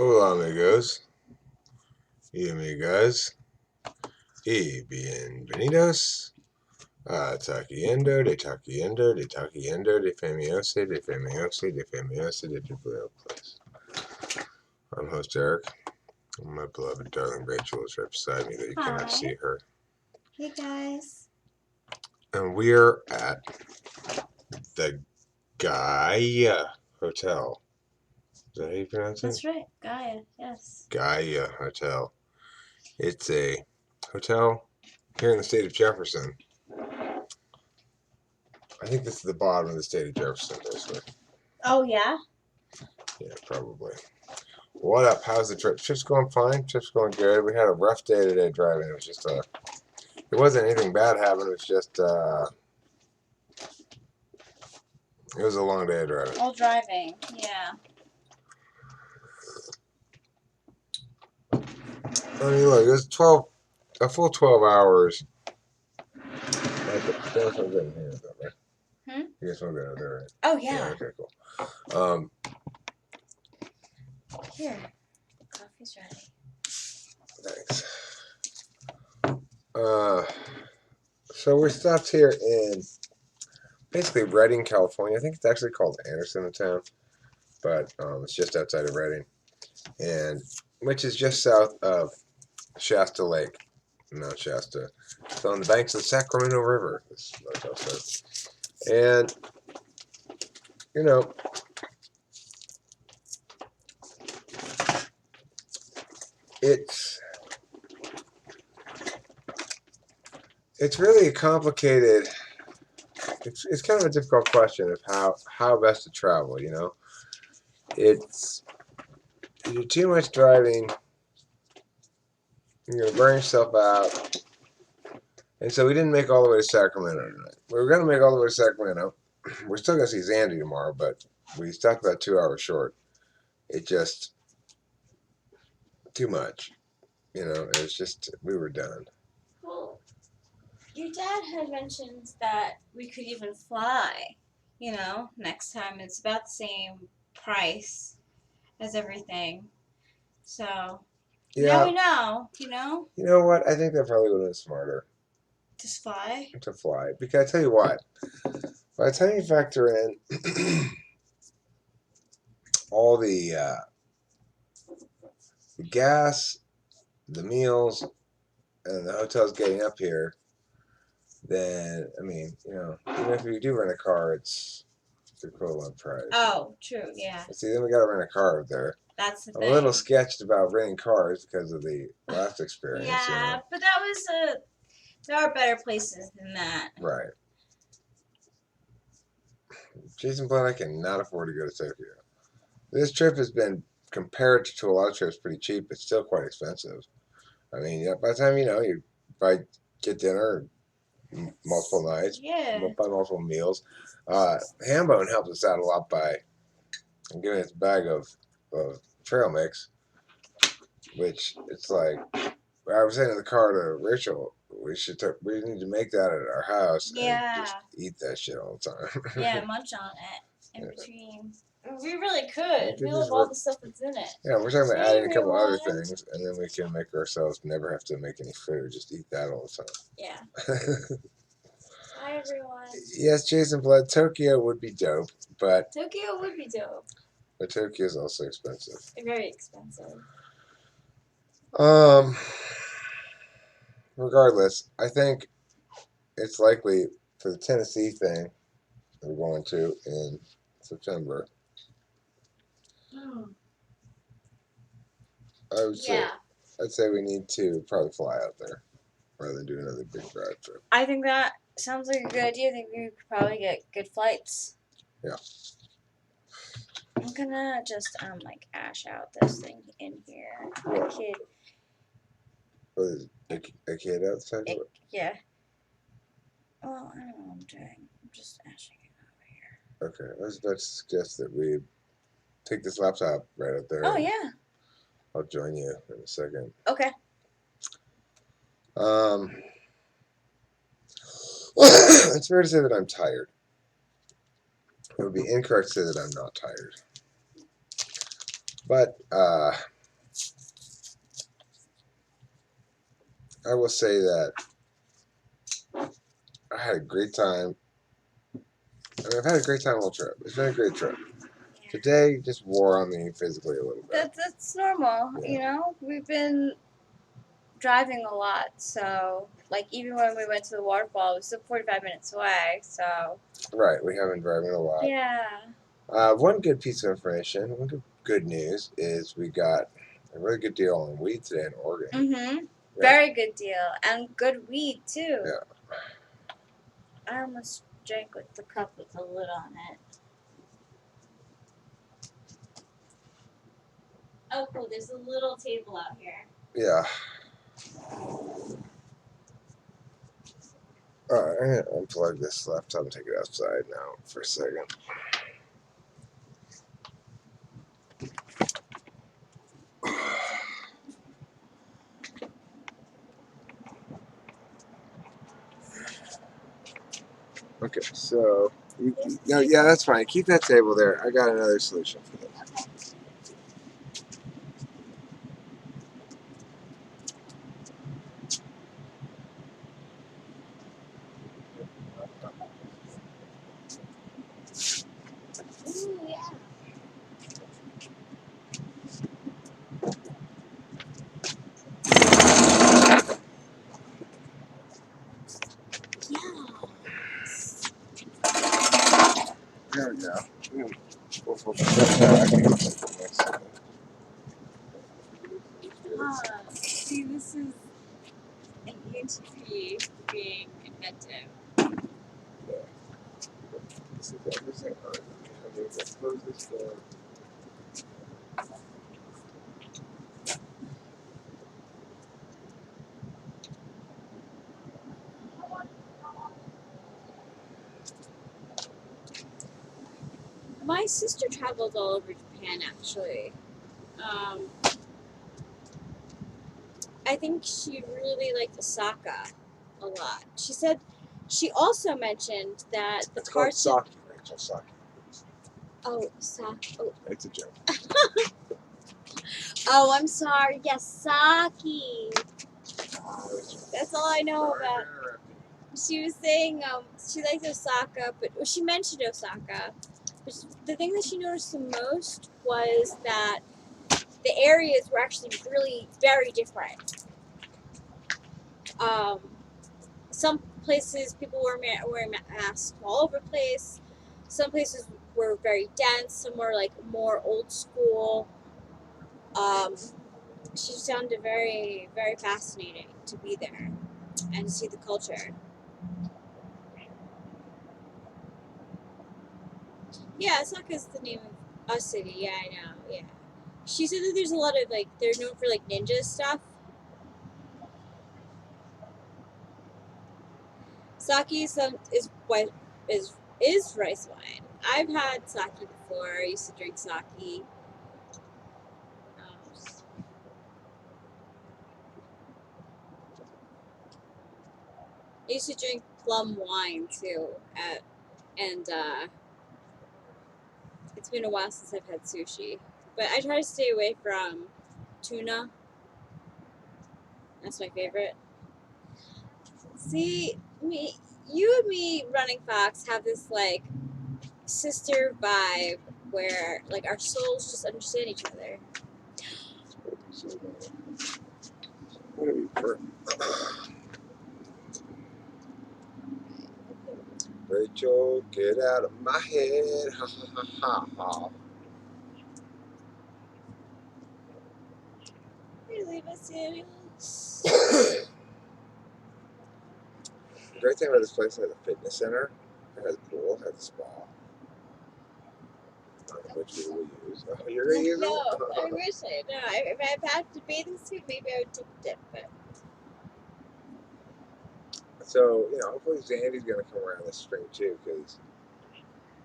Hola amigos y amigas y bienvenidos a de Famiosi de Jubileo Place. I'm host Eric. My beloved darling Rachel is right beside me that you cannot see her. Hey guys. And we're at the Gaia Hotel. Is that how you pronounce it? That's right, Gaia, yes. Gaia Hotel. It's a hotel here in the state of Jefferson. I think this is the bottom of the state of Jefferson, basically. Oh, yeah? Yeah, probably. What up? How's the trip? Trip's going fine. Trip's going good. We had a rough day today driving. It was just it wasn't anything bad happened. It was just it was a long day of driving. All driving, yeah. I mean, look, it was a full 12 hours. You guys want to go in here, though, right? You guys want to go over there, right? Oh, yeah. Okay, cool. Here, coffee's ready. Thanks. So we're stopped here in basically Redding, California. I think it's actually called Anderson, the town, but it's just outside of Redding, and which is just south of Shasta Lake, Mount Shasta. It's on the banks of the Sacramento River. This motel says, and you know, it's really a complicated. It's kind of a difficult question of how best to travel. You know, it's you do too much driving, you're gonna burn yourself out. And so we didn't make all the way to Sacramento tonight. We were gonna make all the way to Sacramento. We're still gonna see Zandy tomorrow, but we stopped about 2 hours short. It just too much. You know, it was just we were done. Well, your dad had mentioned that we could even fly, next time. It's about the same price as everything. So, now we know, You know what? I think that probably would have been smarter. Just fly? To fly. Because I tell you what, by the time you factor in all the gas, the meals, and the hotels getting up here, then, I mean, even if you do rent a car, it's the equivalent price. Oh, true, yeah. See, then we got to rent a car up there. That's the thing. I'm a little sketched about renting cars because of the last experience. Yeah, but there are better places than that. Right. Jason Blunt, I cannot afford to go to Tokyo. This trip has been, compared to a lot of trips, pretty cheap, but still quite expensive. I mean, by the time you buy get dinner multiple nights, buy multiple meals. Hambone helped us out a lot by giving us a bag of trail mix, which it's like I was saying in the car to Rachel, we need to make that at our house and just eat that shit all the time. Yeah, munch on it in between. We really could. We love all the stuff that's in it. Yeah, we're talking about adding a couple other things, and then we can make ourselves never have to make any food. Just eat that all the time. Yeah. Hi, everyone. Yes, Jason Blood, Tokyo would be dope, but... Tokyo would be dope. But Tokyo is also expensive. Very expensive. Regardless, I think it's likely for the Tennessee thing we're going to in September. I'd say we need to probably fly out there rather than do another big drive trip. I think that sounds like a good idea. I think we could probably get good flights. Yeah. I'm gonna just ash out this thing in here. What? A kid. What is it? A kid outside? Yeah. Well, I don't know what I'm doing. I'm just ashing it over here. Okay. I was about to suggest that we take this laptop right up there. Oh, yeah. I'll join you in a second. Okay. It's fair to say that I'm tired. It would be incorrect to say that I'm not tired. But I will say that I had a great time. I mean, I've had a great time all trip. It's been a great trip. Today just wore on me physically a little bit. That's normal. Yeah. You know, we've been driving a lot, so like even when we went to the waterfall, it was still 45 minutes away. So Right, we have been driving a lot. yeah. One good piece of information, one good news is we got a really good deal on weed today in Oregon. Mhm. Yeah. Very good deal and good weed too. Yeah. I almost drank with the cup with the lid on it. Oh, cool. There's a little table out here. Yeah. Alright, I'm gonna unplug this laptop and take it outside now for a second. Okay, so no, yeah, that's fine. Keep that table there. I got another solution for this. Ooh, yeah. Yes. There we go. We'll put that back. See, this is an ENTP being inventive. Yeah. This is everything. Alright, let me close this door. My sister traveled all over Japan actually. Um, I think she really liked Osaka a lot. She said she also mentioned that the It's called parts sake, Rachel. Sake. oh Osaka. Oh, It's a joke. oh, I'm sorry. Yes, sake. That's all I know about. She was saying she liked Osaka, but well, she mentioned Osaka. But the thing that she noticed the most was that the areas were actually really very different. Um, some places people were wearing masks all over the place. Some places were very dense. Some were like more old school. Um, she found it very, very fascinating to be there and to see the culture. Yeah, Osaka's the name of a city. Yeah, I know. Yeah. She said that there's a lot of like they're known for like ninja stuff. Sake is what is rice wine. I've had sake before. I used to drink sake. I used to drink plum wine too. And it's been a while since I've had sushi, but I try to stay away from tuna. That's my favorite. See, you and me, Running Fox, have this like sister vibe where like our souls just understand each other. What are we for? Rachel, get out of my head. Ha ha ha ha ha. Really, Miss Daniel? The great thing about this place is it has a fitness center, it has a pool, it has a spa, which we will use. Oh, you're going to use No, them? I wish I. No, if I had to bathing suit, maybe I would take a dip. But So, hopefully Zandy's going to come around this spring too, because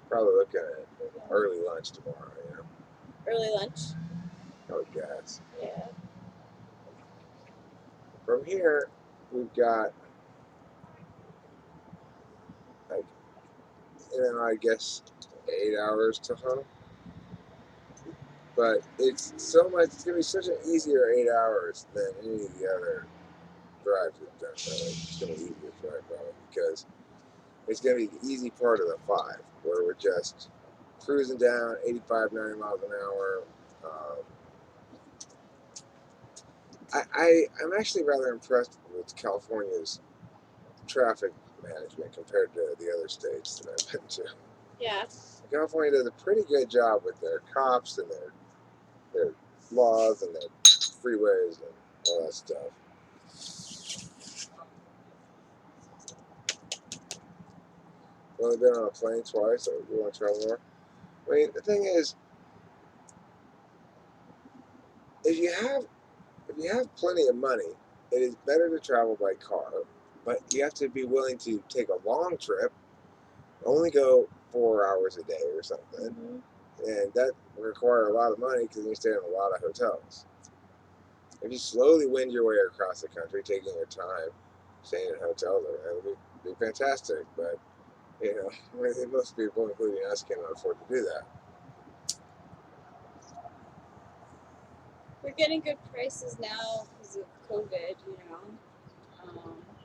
probably looking at early lunch tomorrow, early lunch. I would guess. Yeah. From here, we've got, like, I guess 8 hours to home. But it's so much. It's gonna be such an easier 8 hours than any of the other drives we've done. Really, it's gonna be the easiest drive probably because it's gonna be the easy part of the 5, where we're just cruising down 85, 90 miles an hour. Um, I'm actually rather impressed with California's traffic management compared to the other states that I've been to. Yeah. California does a pretty good job with their cops and their laws and their freeways and all that stuff. I've only been on a plane twice, so we want to travel more. I mean, the thing is, if you have if you have plenty of money, it is better to travel by car, but you have to be willing to take a long trip, only go 4 hours a day or something, and that will require a lot of money because you stay in a lot of hotels. If you slowly wind your way across the country, taking your time, staying in hotels, it would be fantastic. But you know, most people, including us, cannot afford to do that. We're getting good prices now because of COVID,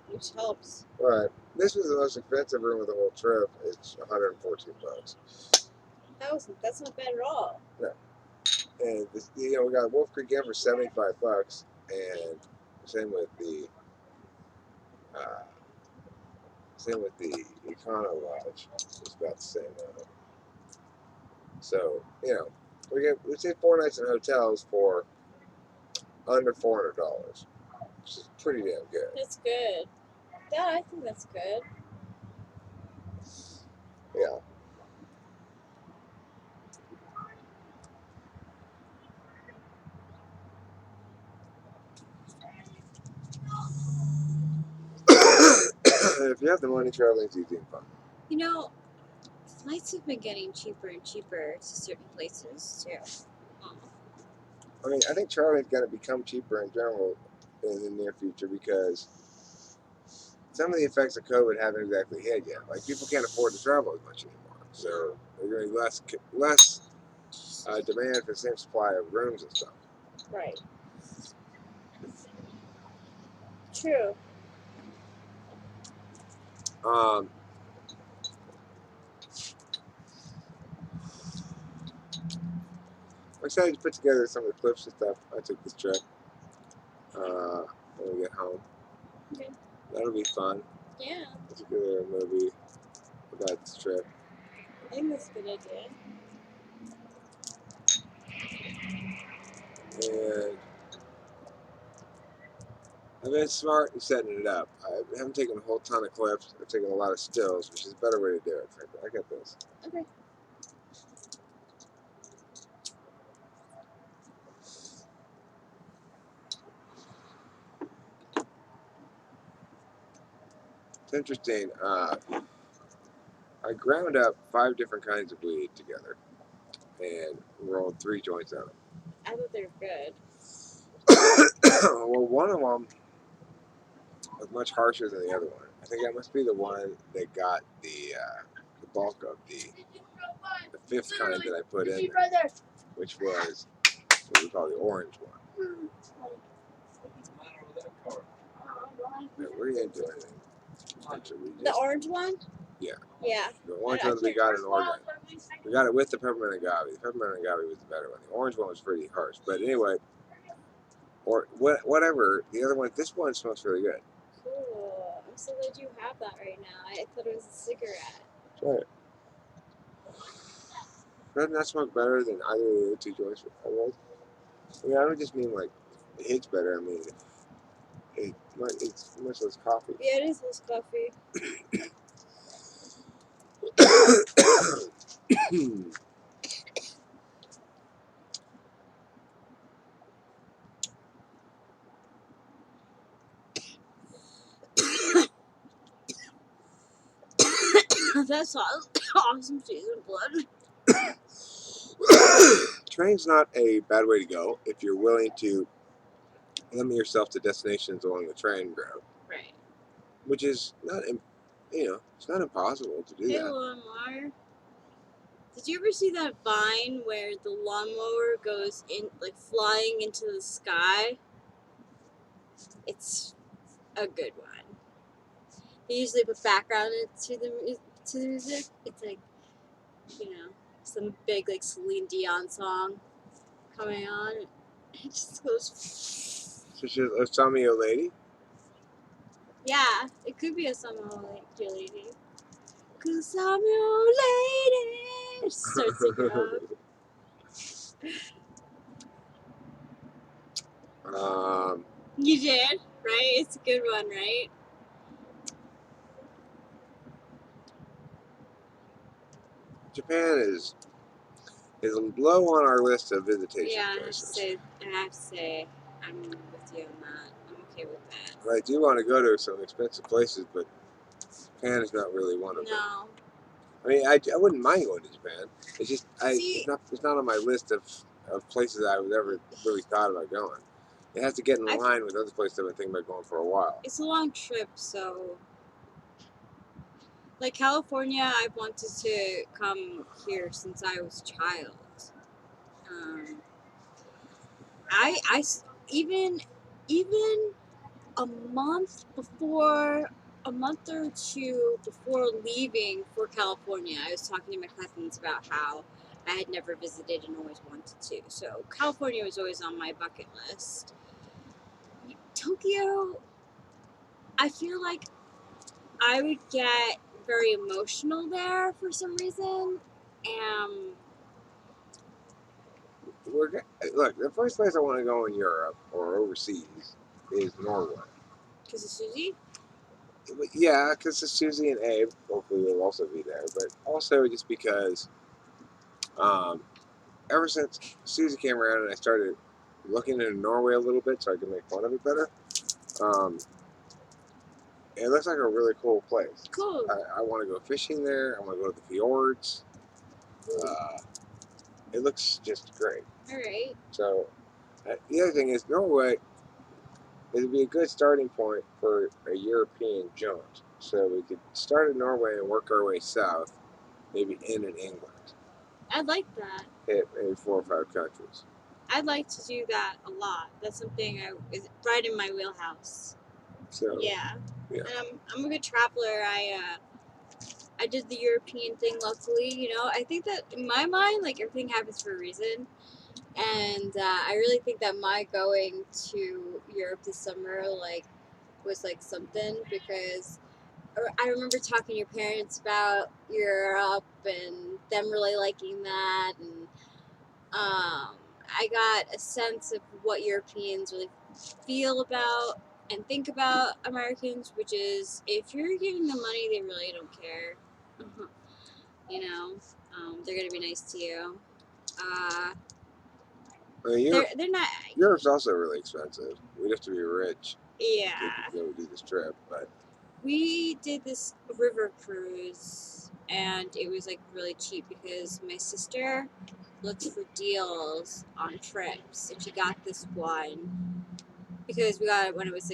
which helps. But this was the most expensive room of the whole trip. It's $114. That's not bad at all. No, and this, we got Wolf Creek Inn for $75, and same with the uh, Econo Lodge. It's about the same amount. So we stayed 4 nights in hotels for under $400, which is pretty damn good. That's good. Yeah, I think that's good. Yeah. If you have the money, traveling's easy and fun. Flights have been getting cheaper and cheaper to certain places too. I mean, I think traveling's going to become cheaper in general in the near future because some of the effects of COVID haven't exactly hit yet. Like people can't afford to travel as much anymore, so there's going to be less demand for the same supply of rooms and stuff. Right. True. Um, I'm excited to put together some of the clips and stuff I took this trip when we get home. Okay. That'll be fun. Yeah. Put together a movie about this trip. I think that's a good idea. And I've been smart in setting it up. I haven't taken a whole ton of clips. I've taken a lot of stills, which is a better way to do it, frankly. I got this. Okay. It's interesting. I ground up 5 different kinds of weed together and rolled 3 joints out of them. I thought they were good. Well, one of them was much harsher than the other one. I think that must be the one that got the bulk of the 5th kind that I put in there, which was what we call the orange one. Now, we're going to do anything. The orange one? Yeah. Yeah. The orange one we got in Oregon. We got it with the peppermint agave. The peppermint agave was the better one. The orange one was pretty harsh. But anyway, or whatever. The other one, this one smells really good. Cool. I'm so glad you have that right now. I thought it was a cigarette. Try it. Doesn't that smoke better than either of the other 2 joints I rolled? I mean, I don't just mean like it hits better. I mean, it's much less coffee. Yeah, it is less coffee. That's awesome seasoned blood. Train's not a bad way to go if you're willing to limit yourself to destinations along the train route. Right. Which is not, it's not impossible to do Hey, that. Lamar. Did you ever see that vine where the lawnmower goes in, like flying into the sky? It's a good one. They usually put background to the music. It's like, you know, some big like Celine Dion song coming on. It just goes. So she's a Sammy old lady. Yeah, it could be a summer lady. Cause I'm your lady. Just start singing up. You did, right? It's a good one, right? Japan is low on our list of visitation Yeah, places. I have to say, I'm with you on that. I'm okay with that. But I do want to go to some expensive places, but Japan is not really one of them. No. I mean, I wouldn't mind going to Japan. It's just See, it's not on my list of places I would ever really thought about going. It has to get in line with other places I've been thinking about going for a while. It's a long trip, so like California, I've wanted to come here since I was a child. Um, I even even a month before, a month or two before leaving for California, I was talking to my cousins about how I had never visited and always wanted to. So California was always on my bucket list. Tokyo, I feel like I would get very emotional there for some reason. Um, Look, the first place I want to go in Europe or overseas is Norway. because of Susie. Yeah, because Susie and Abe hopefully will also be there, but also just because um, ever since Susie came around and I started looking into Norway a little bit so I could make fun of it better, um, it looks like a really cool place. Cool. I want to go fishing there. I want to go to the fjords. It looks just great. All right. So the other thing is Norway. It would be a good starting point for a European jaunt. So we could start in Norway and work our way south, maybe in England. I'd like that. Hit maybe 4 or 5 countries. I'd like to do that a lot. That's something is right in my wheelhouse. So Yeah. yeah. And I'm a good traveler. I did the European thing luckily. You know, I think that in my mind, like everything happens for a reason. And I really think that my going to Europe this summer, like, was like something because I remember talking to your parents about Europe and them really liking that, and I got a sense of what Europeans really feel about and think about Americans, which is if you're giving them money, they really don't care. You know, they're gonna be nice to you. Uh, I mean, they're not. Europe's also really expensive. We'd have to be rich Yeah. to go do this trip, but We did this river cruise and it was like really cheap because my sister looked for deals on trips and she got this one because we got it when it was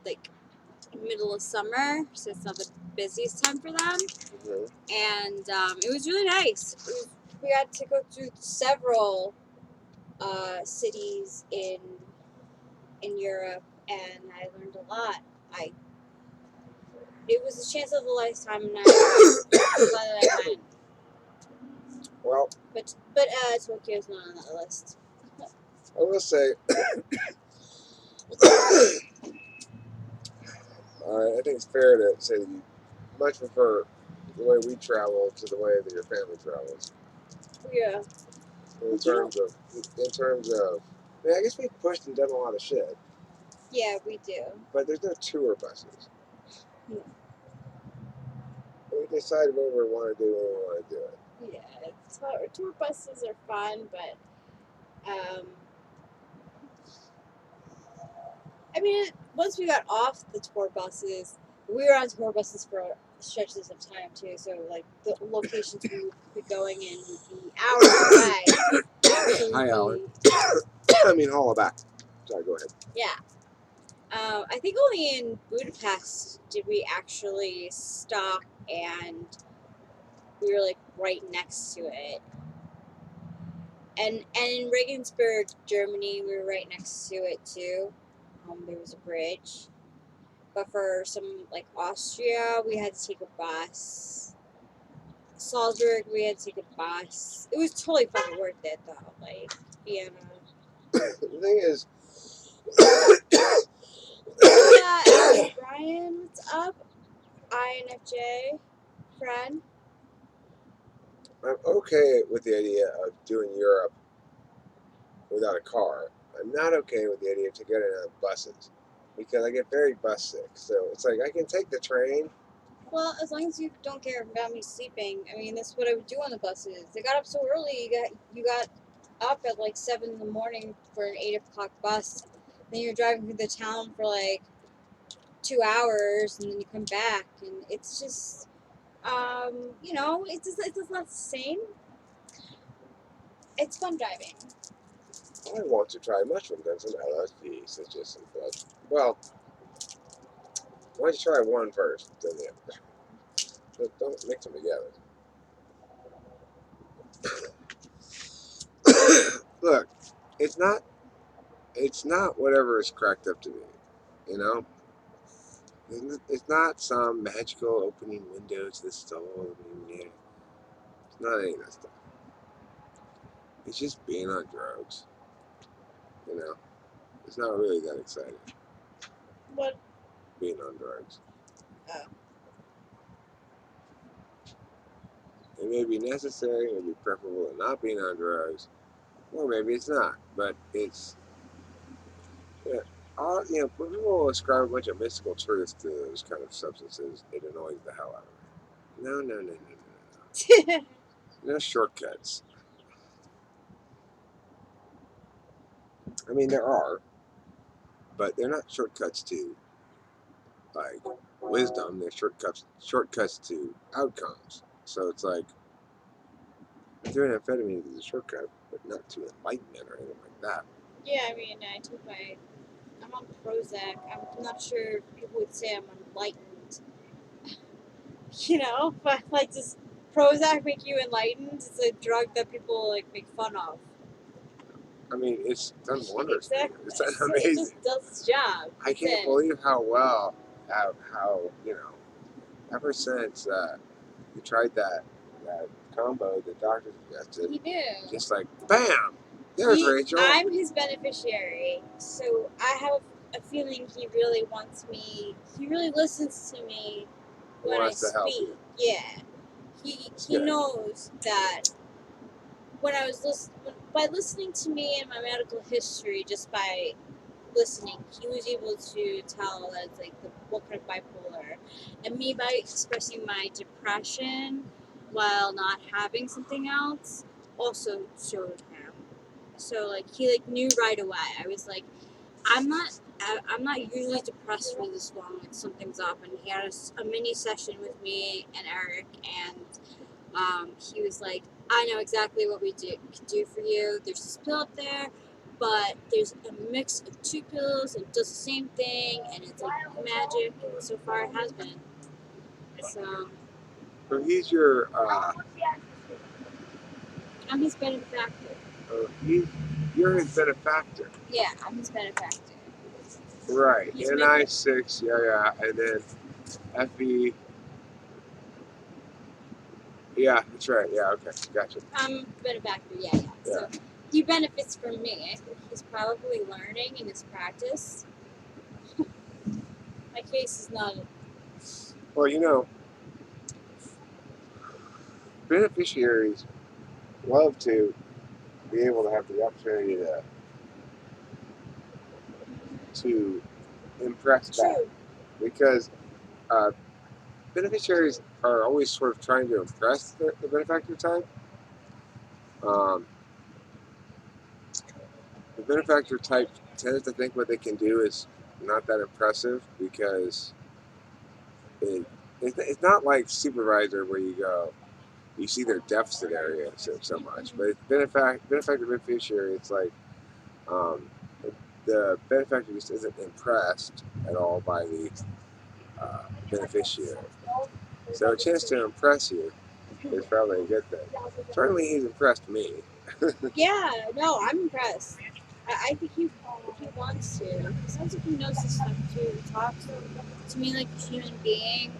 like middle of summer, so it's not the busiest time for them. And it was really nice. We had to go through several cities in Europe, and I learned a lot. It was a chance of a lifetime, and I'm glad that I went. Well, but Tokyo's not on that list. I will say, I think it's fair to say that you much prefer the way we travel to the way that your family travels. Yeah. In terms of, I mean, I guess we've pushed and done a lot of shit. Yeah, we do. But there's no tour buses. No. We decide what we want to do when we want to do it. Yeah, tour buses are fun, but I mean, once we got off the tour buses, we were on tour buses for stretches of time too. So like the locations we would be going in would be hours away. So Hi, Alan. I mean, haul it back. Sorry, go ahead. Yeah. I think only in Budapest did we actually stop and We were like right next to it. And in Regensburg, Germany, we were right next to it too. There was a bridge. But for some like Austria, we had to take a bus. Salzburg, we had to take a bus. It was totally fucking worth it though. Like Vienna. The thing is, Brian, what's up? INFJ friend. I'm okay with the idea of doing Europe without a car. I'm not okay with the idea of getting on buses because I get very bus sick. So it's like I can take the train. Well, as long as you don't care about me sleeping. I mean, that's what I would do on the buses. They got up so early. You got up at like 7 in the morning for an 8 o'clock bus. Then you're driving through the town for like 2 hours, and then you come back, and it's just, it's not the same. It's fun driving. I want to try mushrooms and some LSD, such as some blood. Well, why don't you try one first, then the other? But don't mix them together. Look, it's not. It's not whatever it's cracked up to be. You know, it's not some magical opening window to the soul. It's not any of that stuff. It's just being on drugs. You know, it's not really that exciting. What? Being on drugs. Oh. It may be necessary, it may be preferable to not being on drugs, or maybe it's not. But it's, yeah, when people ascribe a bunch of mystical truths to those kind of substances, it annoys the hell out of me. No, no, no, no, no, no. No shortcuts. I mean, there are, but they're not shortcuts to like wisdom. They're shortcuts to outcomes. So it's like doing amphetamines is a shortcut, but not to enlightenment or anything like that. Yeah, I mean, I'm on Prozac. I'm not sure if people would say I'm enlightened, but like, does Prozac make you enlightened? It's a drug that people like make fun of. I mean, it's done wonders. Exactly. It's So amazing. it just does its job. I can't believe how well, ever since you tried that combo the doctor suggested, He knew. just like bam, there's Rachel. I'm his beneficiary, so I have a feeling he really wants me. He really listens to me when I speak. Yeah, he knows that when I was by listening to me and my medical history, just by listening, he was able to tell that it's like what kind of bipolar, and me by expressing my depression while not having something else also showed him. So like he like knew right away. I was like, I'm not usually depressed for this long. Like something's up, and he had a mini session with me and Eric, and he was like, I know exactly what we can do for you. There's this pill up there, but there's a mix of two pills and it does the same thing, and it's like magic. And so far, it has been. So he's your. I'm his benefactor. You're his benefactor. Yeah, I'm his benefactor. Right. NI6, yeah, and then FE. Yeah, that's right. Yeah, okay, gotcha. I'm benefactor. Yeah. So he benefits from me. I think he's probably learning in his practice. My case is not. Well, beneficiaries love to be able to have the opportunity to impress back, because beneficiaries are always sort of trying to impress the benefactor type. The benefactor type tends to think what they can do is not that impressive because it's not like supervisor where you see their deficit area so much, but it's benefactor beneficiary. It's like the benefactor just isn't impressed at all by the beneficiary. So a chance to impress you It's probably a good thing. Certainly, he's impressed me. Yeah, no, I'm impressed. I think he wants to. He sounds like he knows his stuff too. He talks to me like a human being.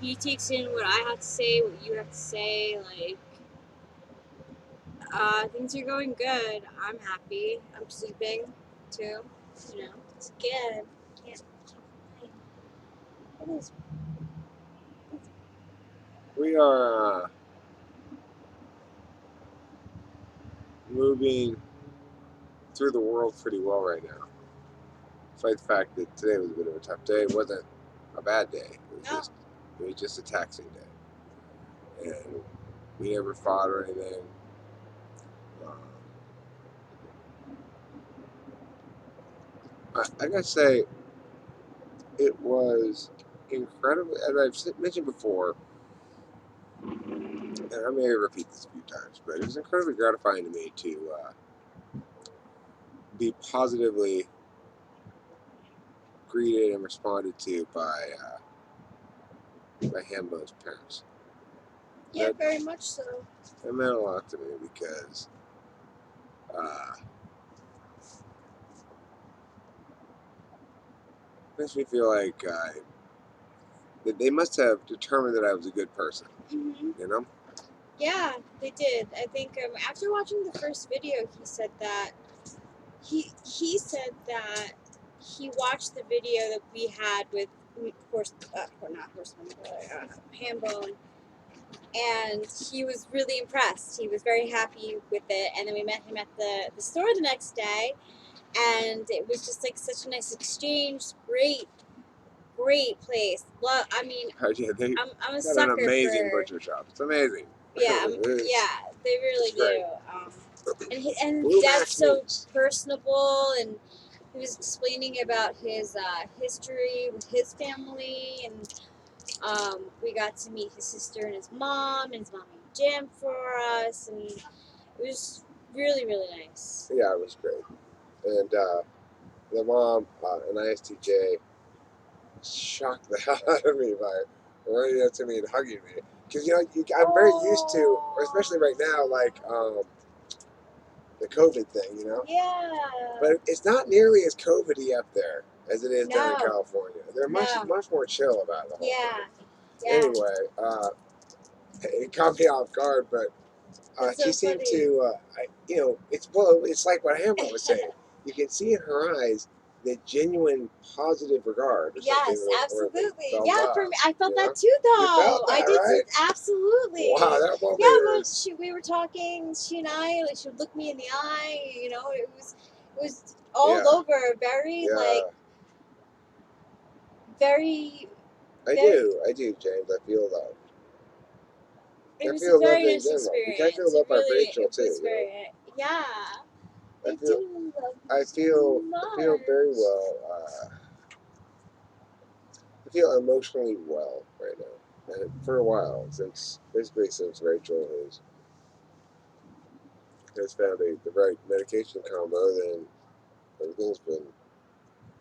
He takes in what I have to say, what you have to say. Like, things are going good. I'm happy. I'm sleeping too. You know, it's good. Can't complain. It is. We are moving through the world pretty well right now. Despite the fact that today was a bit of a tough day, it wasn't a bad day. No. It was just a taxing day, and we never fought or anything. Um, I gotta say, it was incredible. As I've mentioned before, and I may repeat this a few times, but it was incredibly gratifying to me to be positively greeted and responded to by Hambo's parents. Yeah, That, very much so. that meant a lot to me because uh, it makes me feel like that they must have determined that I was a good person. Mm-hmm. You know? Yeah, they did. I think after watching the first video, he said that he said that he watched the video that we had with horse, or not horseman, Hambone, and he was really impressed. He was very happy with it, and then we met him at the store the next day, and it was just like such a nice exchange. Great place. Well, I mean, Yeah, they I'm a got an sucker amazing for. butcher shop. It's amazing. Yeah, It's, yeah, they really it's great. do. And Blue Dad's Max so Meats. personable, and he was explaining about his history with his family, and we got to meet his sister and his mom made jam for us, and it was really nice. Yeah, it was great. And the mom, an ISTJ, shocked the hell out of me by running up to me and hugging me. Because, I'm very used to, especially right now, like the COVID thing, Yeah. But it's not nearly as COVID-y up there as it is down in No. California. They're much No. much more chill about the whole Yeah. thing. Yeah. Anyway, it caught me off guard, but That's she so seemed funny. to, it's like what Hambo was saying. You can see in her eyes the genuine positive regard or something, Yes, or the, absolutely. the Yeah, for love. me, I felt You that know, too, you though. felt I that, did too. right? Absolutely. Wow, that moment Yeah, but is. we were talking. She and I, like, she would look me in the eye. You know, it was all Yeah, over. Very yeah. like, very, very. I do, James. I feel loved. It I was a feel loved very in nice general. Because I feel experience. It loved by really, Rachel it too. was very. Yeah, I I feel do love you I so feel very much. well. I feel emotionally well right now, and for a while, since Rachel has found the right medication combo, then everything's been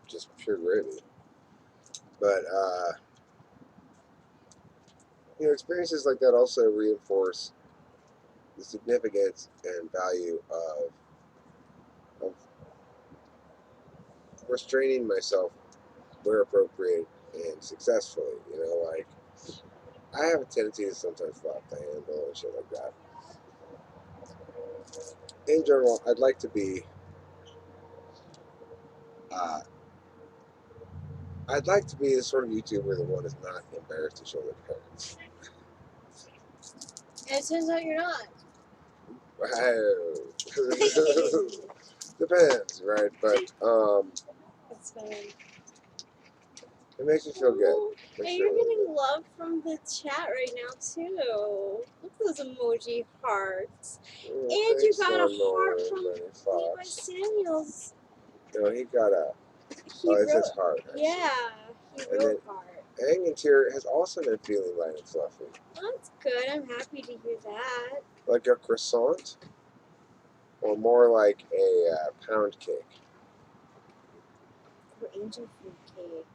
just pure gravy. But experiences like that also reinforce the significance and value of restraining myself where appropriate and successfully. Like I have a tendency to sometimes flop the handle and shit like that. In general, uh, I'd like to be the sort of YouTuber that one is not embarrassed to show their parents. And it turns out you're not. Depends, right? But It's funny. it makes me feel good. Oh, and you're getting love from the chat right now too. Look at those emoji hearts. Oh, And you thanks, got a heart Lenore, from Lenny Levi Fox. Samuels. No, he got a. He Oh, it wrote. says heart. Actually. Yeah, he And then wrote heart. hanging tear has also been feeling light and fluffy, Well, that's good. I'm happy to hear that. like a croissant, or more like a pound cake. Or angel food cake.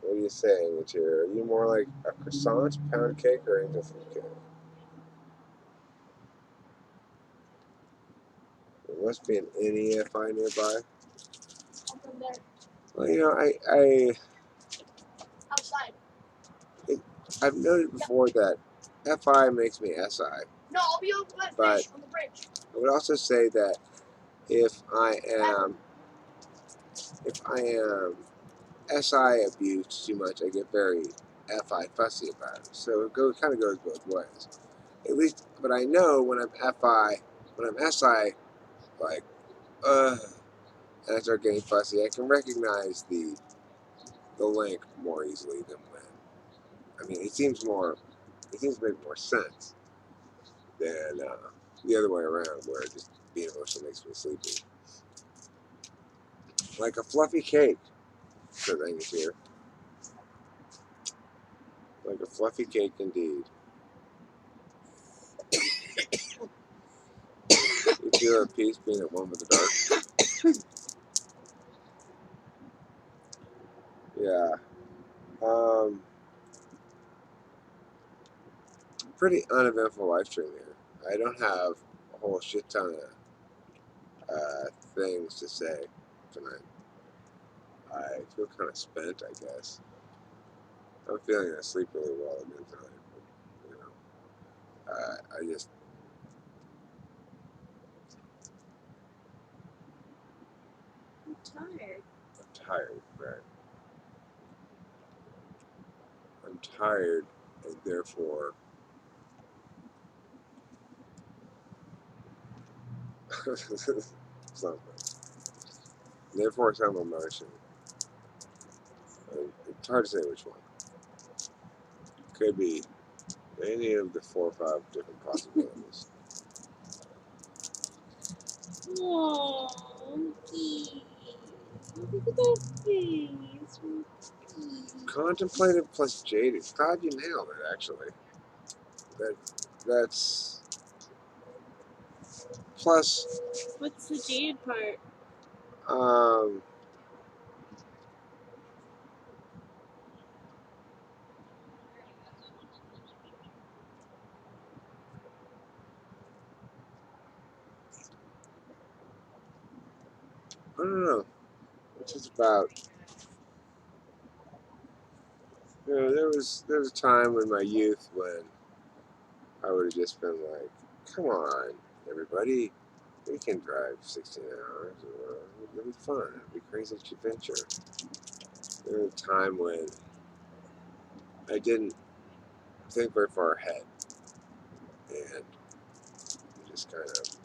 What are you saying, Interior? Are you more like a croissant, pound cake, or angel food cake? There must be an NEFI nearby. Well, Outside. I've noted before that FI makes me SI. No, I'll be on the But fish on the bridge. I would also say that if I am SI abused too much, I get very FI fussy about it. So kind of goes both ways. At least, but I know when I'm FI, when I'm SI, like, and I start getting fussy, I can recognize the link more easily than when. I mean, it seems to make more sense than the other way around, where just being emotional makes me sleepy. Like a fluffy cake, said Angus here. Like a fluffy cake indeed. You feel at peace being at one with the dark. Yeah. Pretty uneventful live stream here. I don't have a whole shit ton of things to say tonight. I feel kind of spent, I guess. I'm feeling I sleep really well again tonight. But, I just I'm tired. I'm tired, right? I'm tired, and therefore something. Therefore, some emotion. It's hard to say which one. Could be any of the 4 or 5 different possibilities. Oh, look at that face. Contemplative plus jaded. God, you nailed it. Actually, that's plus. What's the jaded part? Um, I don't know. It's just about. There was a time in my youth when I would have just been like, "Come on, everybody, we can drive 16 hours. It'll be fun. It'll be crazy adventure." There was a time when I didn't think very far ahead, and just kind of,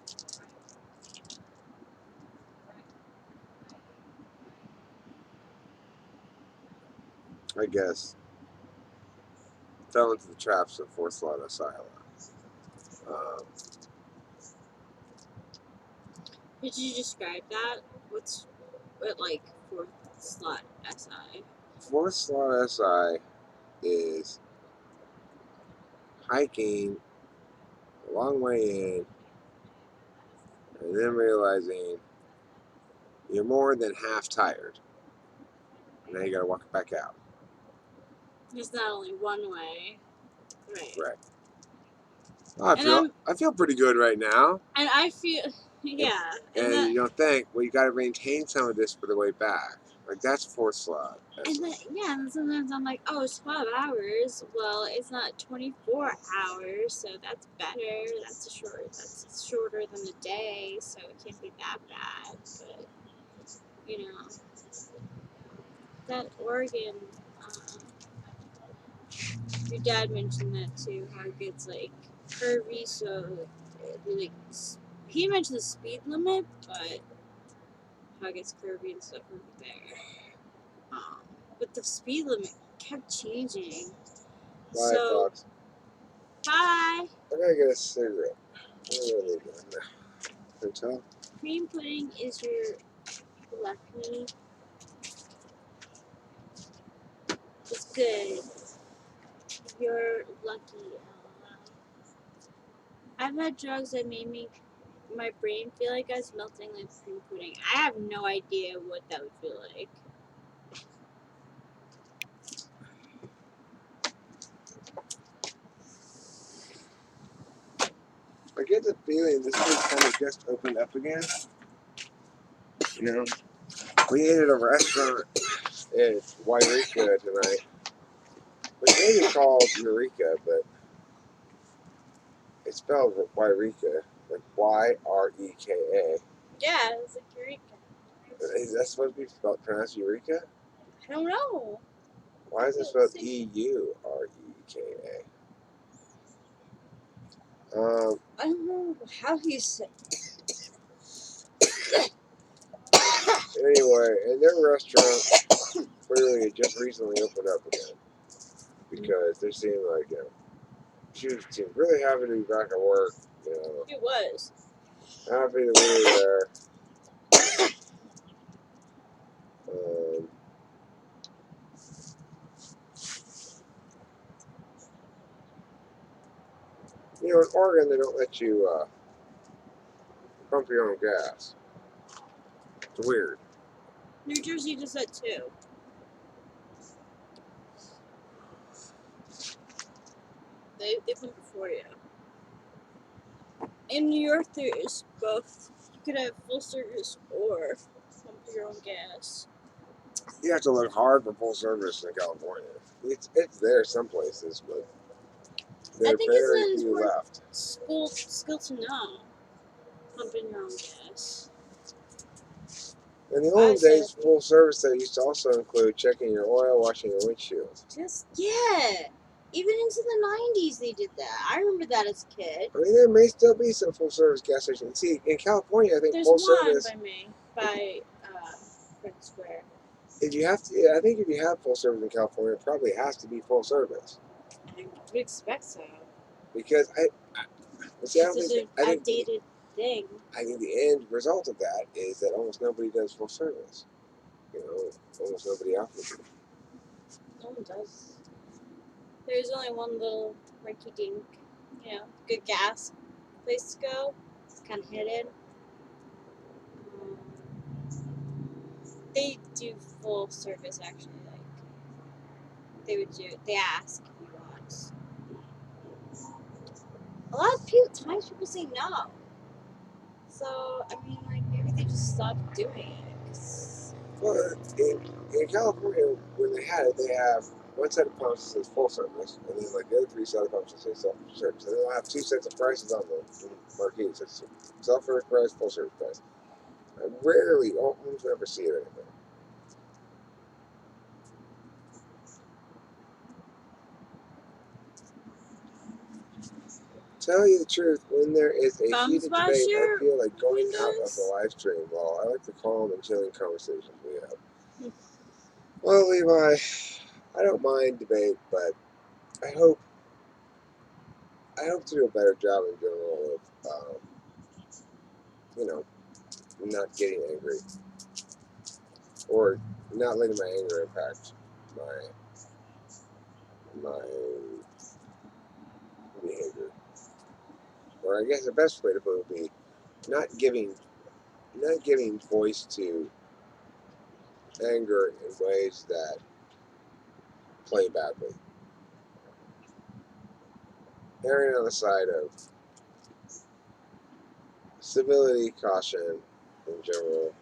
I guess, fell into the traps of Fourth Lot Asylum. Um, Could you describe that? What's what like fourth slot SI? Fourth Slot SI is hiking a long way in and then realizing you're more than half tired. And now you gotta walk back out. There's not only one way, right? Right. Oh, And I feel pretty good right now. I feel yeah, And that you don't think, well, you gotta maintain some of this for the way back. Like that's Fourth Slot. yeah, and sometimes I'm like, oh, it's 12 hours. Well, it's not 24 hours, so that's better. That's shorter than the day, so it can't be that bad. But you know, that Oregon, uh, your dad mentioned that too. How it gets like curvy, so like he mentioned the speed limit, but how it gets curvy and stuff over there. Um, but the speed limit kept changing. Bye, So, Fox. bye. I gotta get a cigarette. What do I need to hotel? Cream pudding is your lucky. It's good. You're lucky. I've had drugs that made my brain feel like I was melting like cream pudding. I have no idea what that would feel like. I get the feeling this place kind of just opened up again. You know, we ate at a restaurant in Wairika tonight, which may be called Eureka, but it's spelled Wairika, like Yreka. Yeah, it's like Eureka. Is that supposed to be spelled pronounced Eureka? I don't know. Why is it spelled Eureka? I don't know how you say. Anyway, and their restaurant clearly had just recently opened up again because they seemed like, she seemed really happy to be back at work. It was. Happy that we were there. In Oregon, they don't let you pump your own gas. It's weird. New Jersey does that too. They put it for you. In New York, there is both. You could have full service or pump your own gas. You have to look hard for full service in California. It's there some places, but there are very few left. Skill to know. Pumping your own gas. In the old days, full service that used to also include checking your oil, washing your windshield. Yeah. Even into the 90s, they did that. I remember that as a kid. I mean, there may still be some full service gas stations. See, in California, I think There's full one service. by Friend Square. If you have to, I think if you have full service in California, it probably has to be full service. I would expect so. Because It's an outdated thing. I think the end result of that is that almost nobody does full service. Almost nobody offers it. No one does. There's only one little rinky dink, good gas place to go. It's kind of hidden. They do full service actually. Like they ask if you want. A lot of times people say no. So I mean, like maybe they just stopped doing it. Well, in California, when they had it, they have one set of pumps that says full service, and then like the other three set of pumps that say self-service. And they'll have two sets of prices on the marquee. It says self-service price, full service price. I rarely, almost never see it anymore. Tell you the truth, when there is a heated debate, I feel like going out of the live stream. Well, I like the calm and chilling conversations we have. Well, Levi, I don't mind debate, but I hope to do a better job in general of, not getting angry or not letting my anger impact my behavior. Or I guess the best way to put it would be not giving voice to anger in ways that play badly. Erring on the side of civility, caution in general,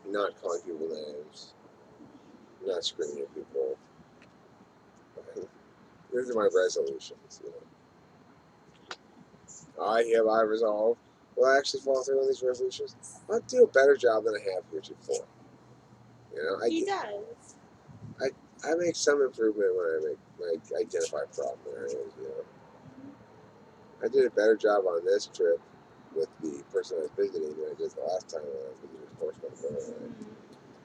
not calling people names, not screaming at people. These are my resolutions. I resolve. Will I actually follow through on these resolutions? I'll do a better job than I have heretofore. He does. I make some improvement when I identify problem areas. I did a better job on this trip with the person I was visiting than I did the last time when I was visiting Portsmouth.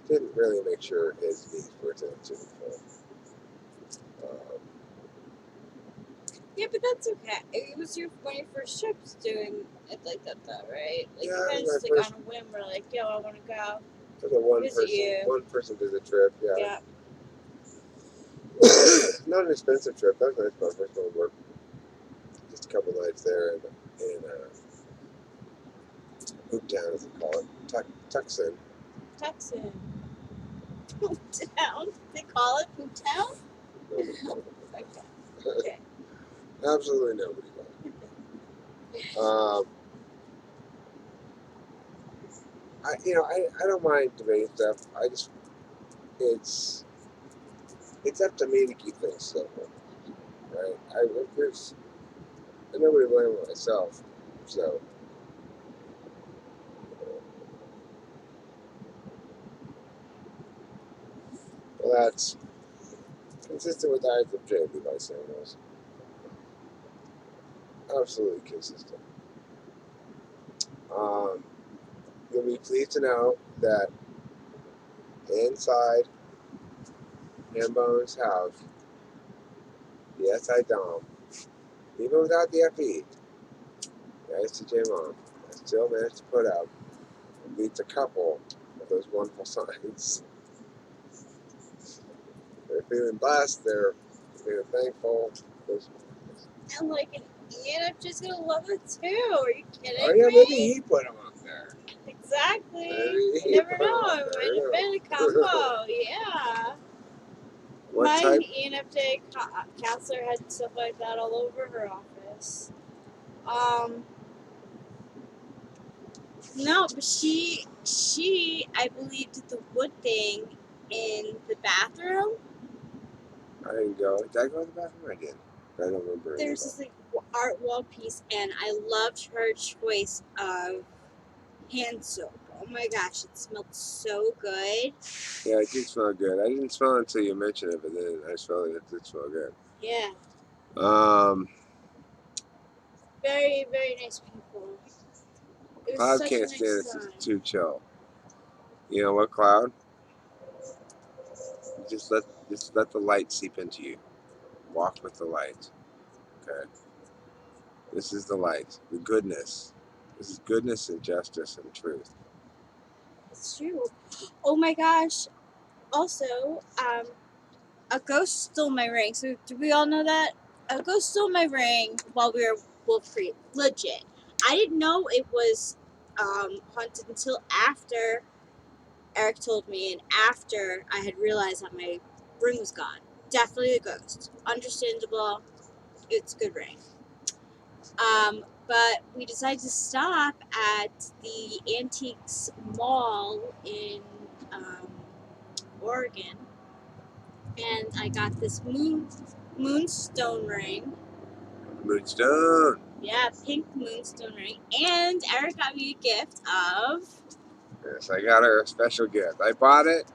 Didn't really make sure his needs were attended to before. Yeah, but that's okay. It was one of your first trips doing it like that, though, right? Like, Yeah, you guys just like on a whim were like, yo, I want to go. It was a one person visit trip, yeah. Not an expensive trip. That was nice. My first one work. Just a couple nights there in Hooptown, as they call it. Tucson. Tucson. Hooptown? They call it Hooptown? Nobody called it. Okay. Absolutely nobody called it. Um, I don't mind debating stuff. I just it's up to me to keep things simple, right? There's nobody to blame but myself. So, well, that's consistent with Eyes of Jade, by saying was absolutely consistent. Um, you'll be pleased to know that inside Hambone's house, the SI Dom, even without the FE, the ICJ mom, I still managed to put up at least a couple of those wonderful signs. They're feeling blessed, they're feeling thankful. And like an ENFJ's gonna love it too. Are you kidding Oh yeah, me? maybe he put them up there. Exactly. Maybe You he never put them know. up It there. might have been a combo. Yeah. What My type? ENFJ counselor had stuff like that all over her office. Um, no, but she I believe did the wood thing in the bathroom. I didn't go. Did I go to the bathroom? I did. I don't remember. There's this like art wall piece, and I loved her choice of hand soap. Oh my gosh, it smelled so good. Yeah, it did smell good. I didn't smell it until you mentioned it, but then I smelled it. It did smell good. Yeah, Um, very very nice people. It was Cloud such a can't stand nice it. time. It's too chill. You know what, Cloud? Just let the light seep into you. Walk with the light. Okay. This is the light. The goodness. This is goodness and justice and truth. It's true. Oh my gosh. Also, a ghost stole my ring. So do we all know that? A ghost stole my ring while we were Wolf Creek. Legit. I didn't know it was haunted until after Eric told me and after I had realized that my ring was gone. Definitely a ghost. Understandable. It's a good ring. But we decided to stop at the Antiques Mall in um, Oregon, and I got this moonstone ring. Moonstone. Yeah, pink moonstone ring. And Eric got me a gift of. Yes, I got her a special gift. I bought it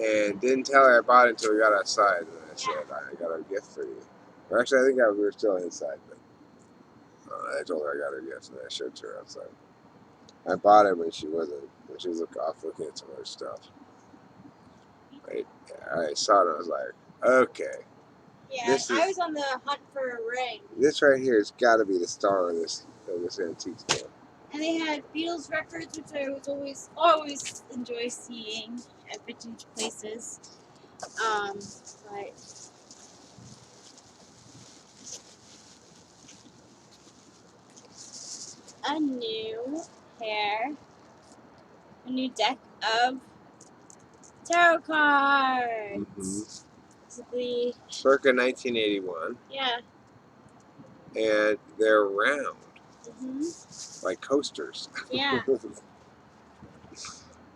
and didn't tell her I bought it until we got outside. And I said, I got her a gift for you. Or actually, I think we were still inside, but I told her I got her gift and I showed it to her outside. I bought it when she was off looking at some other stuff. I saw it and I was like, okay. Yeah, This I is was on the hunt for a ring. this right here has got to be the star of this antique store. And they had Beatles records, which I was always enjoy seeing at vintage places. But a new pair, a new deck of tarot cards. Mm-hmm. Basically, Circa 1981, yeah. and they're round Hmm. like coasters. Yeah.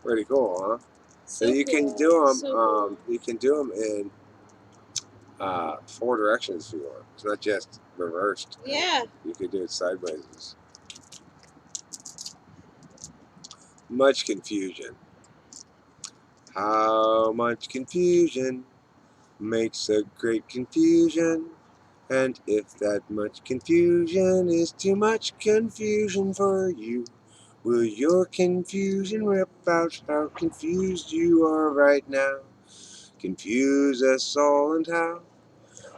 Pretty cool, huh? So So you can cool. do them. So cool. You can do them in 4 directions if you want. It's not just reversed. Yeah. You could do it sideways. Much confusion. How much confusion makes a great confusion? And if that much confusion is too much confusion for you, will your confusion rip out how confused you are right now? Confuse us all, and how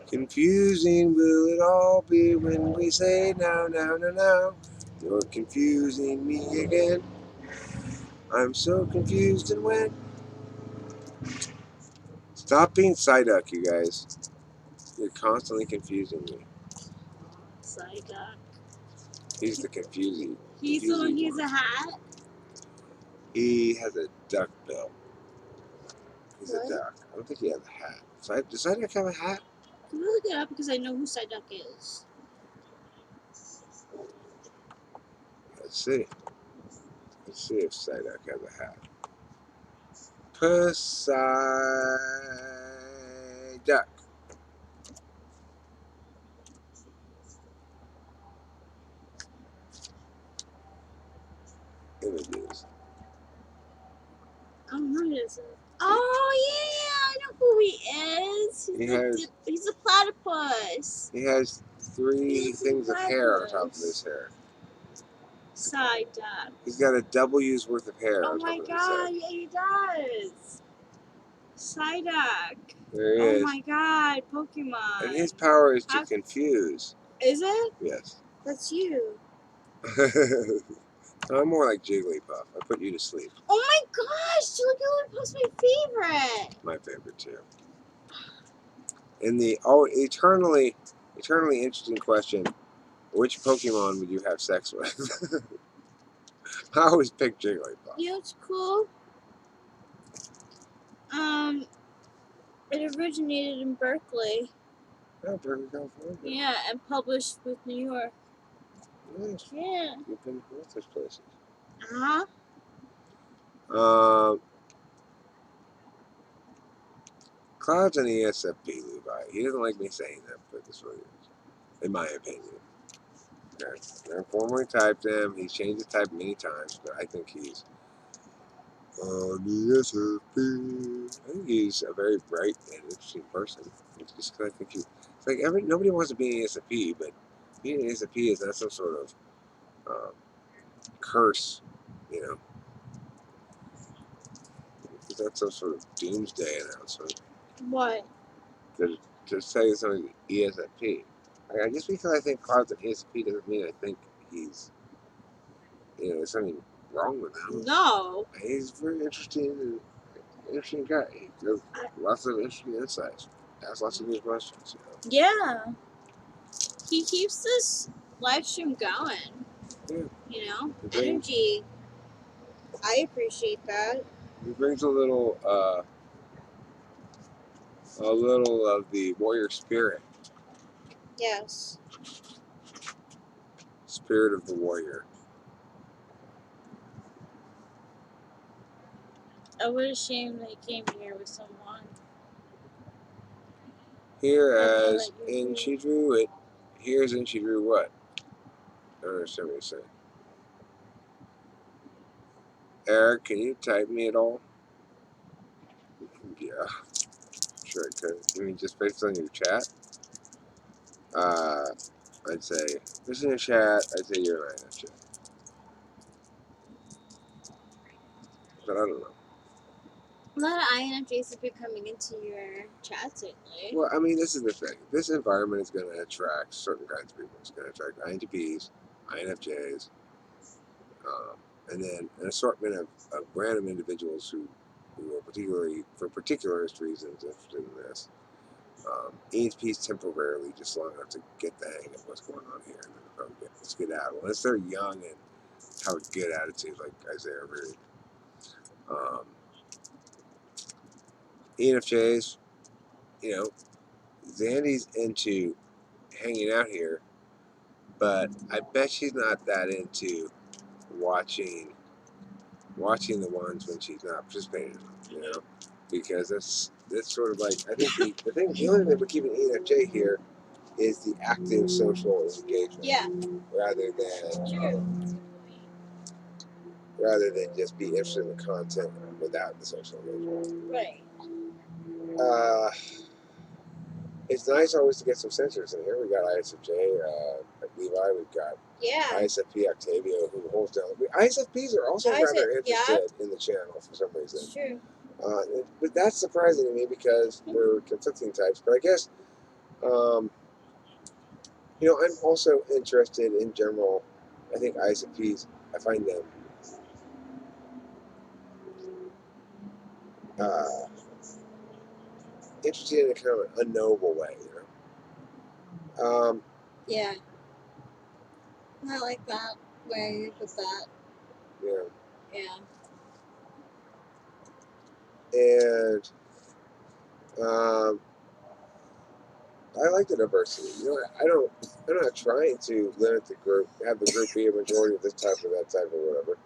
confusing will it all be when we say now, now, now, now? You're confusing me again. I'm so confused, and when? Stop being Psyduck, you guys. You're constantly confusing me. Psyduck. He's the confusing. He's a hat. He has a duck bill. He's What? a duck. I don't think he has a hat. Does Psyduck have a hat? Can we look it up because I know who Psyduck is. Let's see. Let's see if Psyduck has a hat. Psyduck. Images. Oh, who is it? Oh yeah, I know who he is. He's a platypus. He has three He's a things of hair on top of platypus. his hair. Psyduck. He's got a W's worth of hair Oh on my top of his god, head. yeah, he does. Psyduck. There he Oh is. my god, Pokemon. And his power is to confuse. Is it? Yes. That's you. I'm more like Jigglypuff. I put you to sleep. Oh my gosh, Jigglypuff's my favorite. My favorite too. In the eternally interesting question, which Pokemon would you have sex with? I always pick Jigglypuff. You know what's cool? It originated in Berkeley. Oh, Berkeley, California. Yeah, and published with New York. Nice. Yeah. You've been to both those places. Uh-huh. Cloud's an ESFP, Levi. He doesn't like me saying that, but this really is, in my opinion. Okay. I formally typed him. He's changed the type many times, but I think he's an ESFP. I think he's a very bright and interesting person. It's just 'cause I think it's like nobody wants to be an ESFP, but being an ESFP is not some sort of um, curse, you know. It's not some sort of doomsday announcement. What? To say something's an ESFP. Just because I think Cloud's an ESFP doesn't mean I think he's, there's something wrong with him. No. He's a very interesting guy. He has lots of interesting insights. Asks lots of good questions. Yeah. He keeps this live stream going. Yeah. You know? Energy. I appreciate that. He brings a little of the warrior spirit. Yes. Spirit of the warrior. Oh, what a shame that he came here with someone. Here as in she drew it. Here's in she drew what? I don't understand what you're saying. Eric, can you type me at all? Yeah, sure I could. You mean just based on your chat? I'd say, just in your chat, I'd say you're an INFJ. But I don't know. A lot of INFJs have been coming into your chats lately. Well, I mean, this is the thing. This environment is going to attract certain kinds of people. It's going to attract INTPs, INFJs, and then an assortment of random individuals who are particularly, for particularist reasons, interested in this. ENTPs temporarily, just long enough to get the hang of what's going on here, and then probably get skedaddle. Unless they're young and have a good attitude, like Isaiah Reed. ENFJs, Zandy's into hanging out here, but I bet she's not that into watching the ones when she's not participating in them, because that's sort of like, I think the only thing we're keeping ENFJ here is the active social engagement, rather than just be interested in the content without the social engagement. Right. It's nice always to get some sensors in here. We got ISFJ, Levi. We've got ISFP Octavio, who holds down. ISFPs are also rather interested in the channel for some reason. It's true. But that's surprising to me because we're conflicting types. But I guess, I'm also interested in general. I think ISFPs, I find them interested in a kind of an unknowable way. Yeah. I like that way you put that. Yeah. Yeah. And I like the diversity. I don't. I'm not trying to limit the group, have the group be a majority of this type or that type or whatever.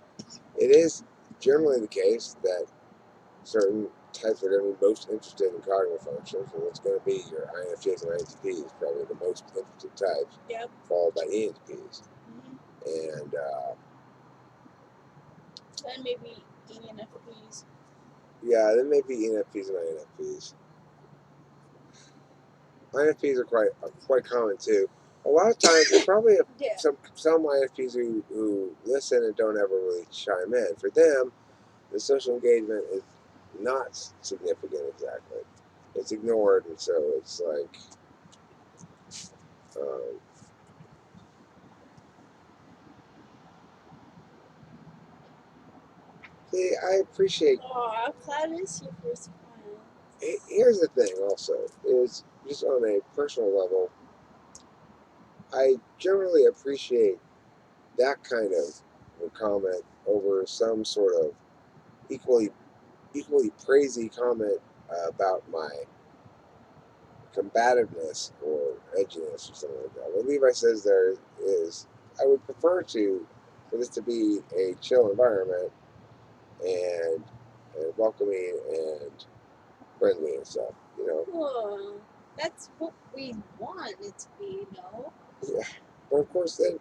It is generally the case that certain types are going to be most interested in cognitive functions, and it's going to be your INFJs and INTPs, probably the most interested types, Yep. followed by ENTPs. Mm-hmm. And Then maybe ENFPs. yeah, then maybe ENFPs and INFPs. INFPs are quite common too. A lot of times, there's probably Yeah. some INFPs who listen and don't ever really chime in. For them, the social engagement is not significant exactly. It's ignored, and so it's like, um, see, I appreciate. Oh, cloud is your first one. Here's the thing, also, is just on a personal level, I generally appreciate that kind of a comment over some sort of equally equally crazy comment about my combativeness or edginess or something like that. What Levi says there is, I would prefer for this to be a chill environment and welcoming and friendly and stuff. Cool. That's what we want it to be, Yeah. But of course, then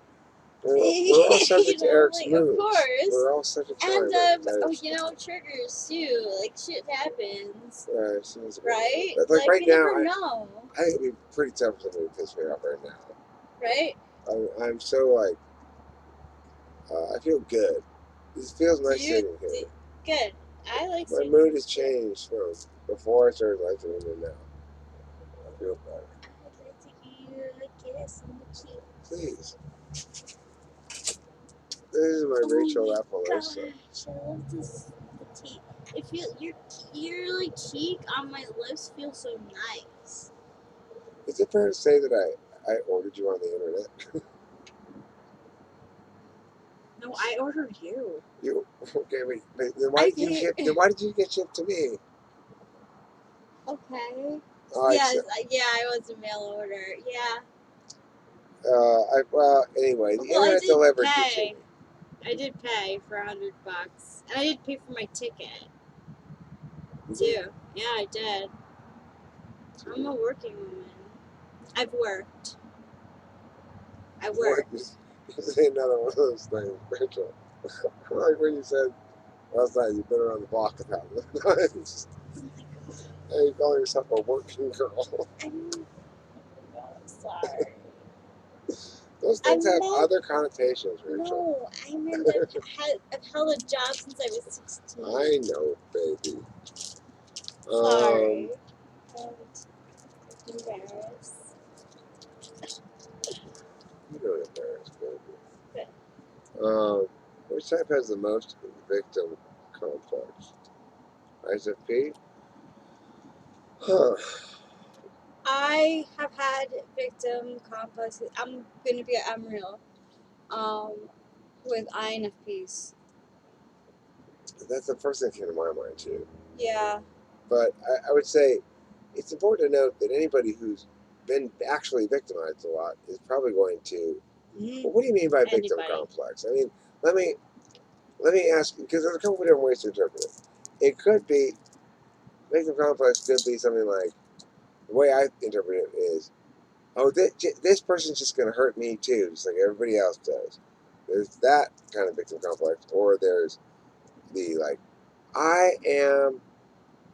we're all subject to Eric's like, moods. of course. We're all subject to And my triggers too. Like shit happens, Seems right? but like right you now, never know, I think it'd be pretty tough for somebody to piss me off right now. right? I'm so like, I feel good. It feels nice sitting here. Good. I like My mood has changed from before I started liking to now. I feel better. I'd like to give you a kiss on the cheek. Please. This is my Rachel Appaloosa. Gosh, I love this. The teeth. It feel your like cheek on my lips feels so nice. Is it fair to say that I ordered you on the internet? No, I ordered you. You okay? Wait. Then why did you ship? Then why did you get shipped to me? Okay. Yes. Yeah, I was a mail order. Yeah. Well, anyway, the internet delivered you to me. I did pay for $100, and I did pay for my ticket too. Yeah, I did. I'm a working woman. I've worked. I worked. You say another one of those things, Rachel. Like when you said last night, you've been around the block 1,000 times. Hey, you call yourself a working girl. Sorry. Those things have other connotations, Rachel. No, I meant I've held a job since I was 16. I know, baby. Sorry. Don't embarrass. You don't embarrass, baby. Good. Which type has the most victim complex? ISFP? Huh. I have had victim complexes. I'm real. With INFPs. That's the first thing that came to my mind, too. Yeah. But I would say it's important to note that anybody who's been actually victimized a lot is probably going to. Well, what do you mean by victim complex? I mean, let me ask, because there's a couple of different ways to interpret it. It could be victim complex could be something like, the way I interpret it is, oh, this person's just going to hurt me too, just like everybody else does. There's that kind of victim complex, or there's the like, I am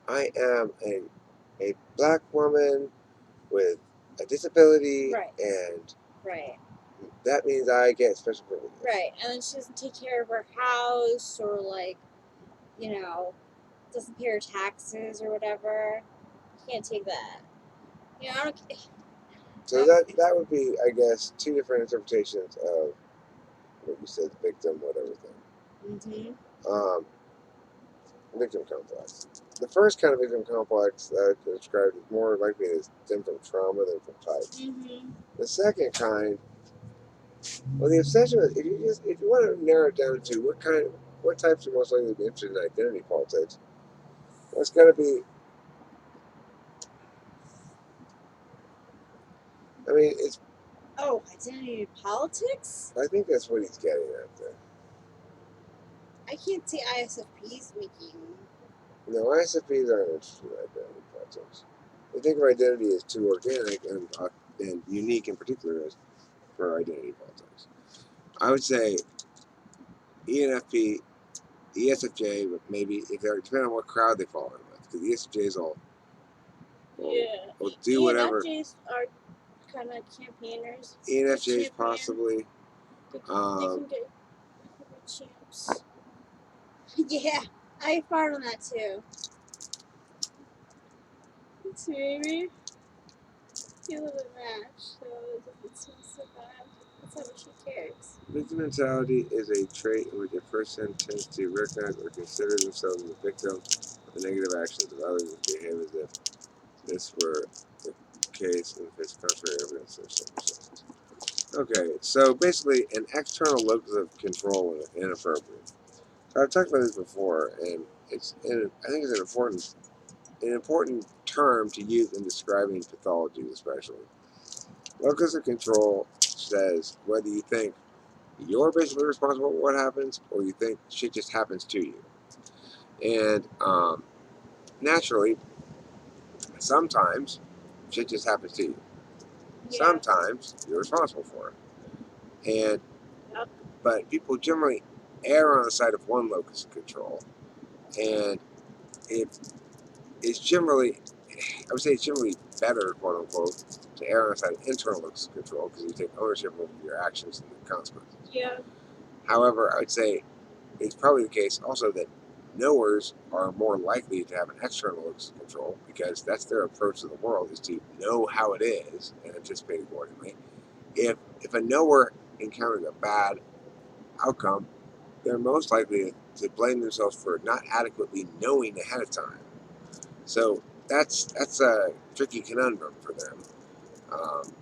a black woman with a disability, Right. and Right. that means I get special privileges. Right. And then she doesn't take care of her house or doesn't pay her taxes or whatever. Can't take that. I don't. So that would be, I guess, two different interpretations of what you said, victim, whatever thing. Mhm. Victim complex. The first kind of victim complex that I described is more likely to stem from trauma than from type. Mhm. The second kind, well, the obsession with, if you want to narrow it down to what types are most likely to be interested in identity politics, well, it's going to be I mean, it's. Oh, identity politics? I think that's what he's getting at there. I can't see ISFPs making. No, ISFPs aren't interested in identity politics. They think of identity as too organic and unique in particular as for identity politics. I would say ENFP, ESFJ, but maybe if they're depending on what crowd they fall in with, because ESFJs will do whatever. ENFJs are kind of campaigners. ENFJs possibly. They Um, can get champs. Yeah, I fart on that too. It's maybe. You live in match, so it doesn't seem so bad. That's how much she cares. victim mentality is a trait in which a person tends to recognize or consider themselves as a victim of the negative actions of others and behave as if this were the case and face contrary evidence or circumstances. Okay, so basically, an external locus of control is inappropriate. I've talked about this before, and I think it's an important term to use in describing pathologies, especially. Locus of control says whether you think you're basically responsible for what happens, or you think shit just happens to you. And naturally, sometimes shit just happens to you. Yeah. Sometimes you're responsible for it. And but people generally err on the side of one locus of control, and it it's generally, I would say it's generally better, quote unquote, to err on the side of internal locus of control because you take ownership of your actions and the consequences. Yeah. However, I would say it's probably the case also that knowers are more likely to have an external locus of control because that's their approach to the world is to know how it is and anticipate accordingly. If a knower encountered a bad outcome, they're most likely to blame themselves for not adequately knowing ahead of time. So that's a tricky conundrum for them. Um,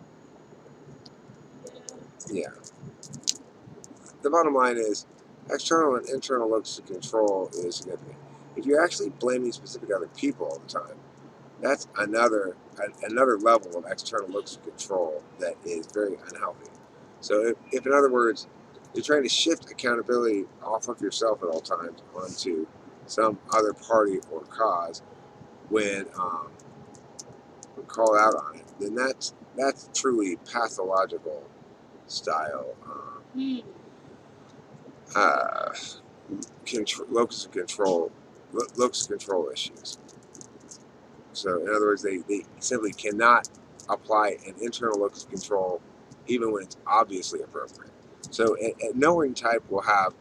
yeah. The bottom line is external and internal locus of control is significant. If you're actually blaming specific other people all the time, that's another level of external locus of control that is very unhealthy. So if in other words, you're trying to shift accountability off of yourself at all times onto some other party or cause when called out on it, then that's truly pathological style uh, locus of control issues. So, in other words, they simply cannot apply an internal locus of control even when it's obviously appropriate. So, a knowing type will have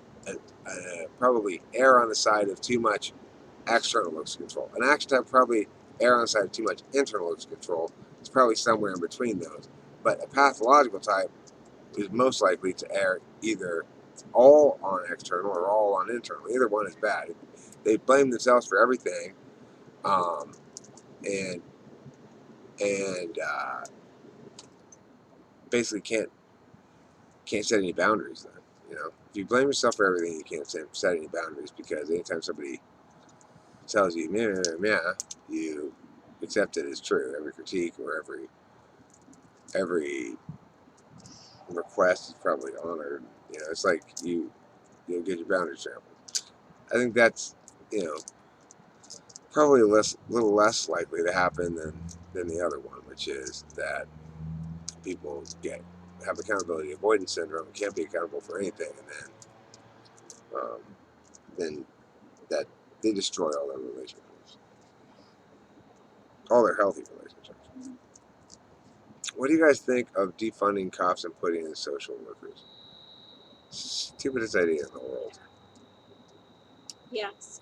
probably err on the side of too much external locus of control. An action type probably err on the side of too much internal locus of control. It's probably somewhere in between those. But a pathological type is most likely to err either all on external or all on internal. Either one is bad. They blame themselves for everything, um, and and basically can't set any boundaries. Then if you blame yourself for everything, you can't set any boundaries because anytime somebody tells you meh, meh, meh, you accept it as true. Every critique or every request is probably honored. It's like you'll get your boundaries trampled. I think that's you know probably a little less likely to happen than the other one, which is that people have accountability avoidance syndrome, can't be accountable for anything, and then that they destroy all their relationships, all their healthy relationships. What do you guys think of defunding cops and putting in social workers? Stupidest idea in the world. Yes.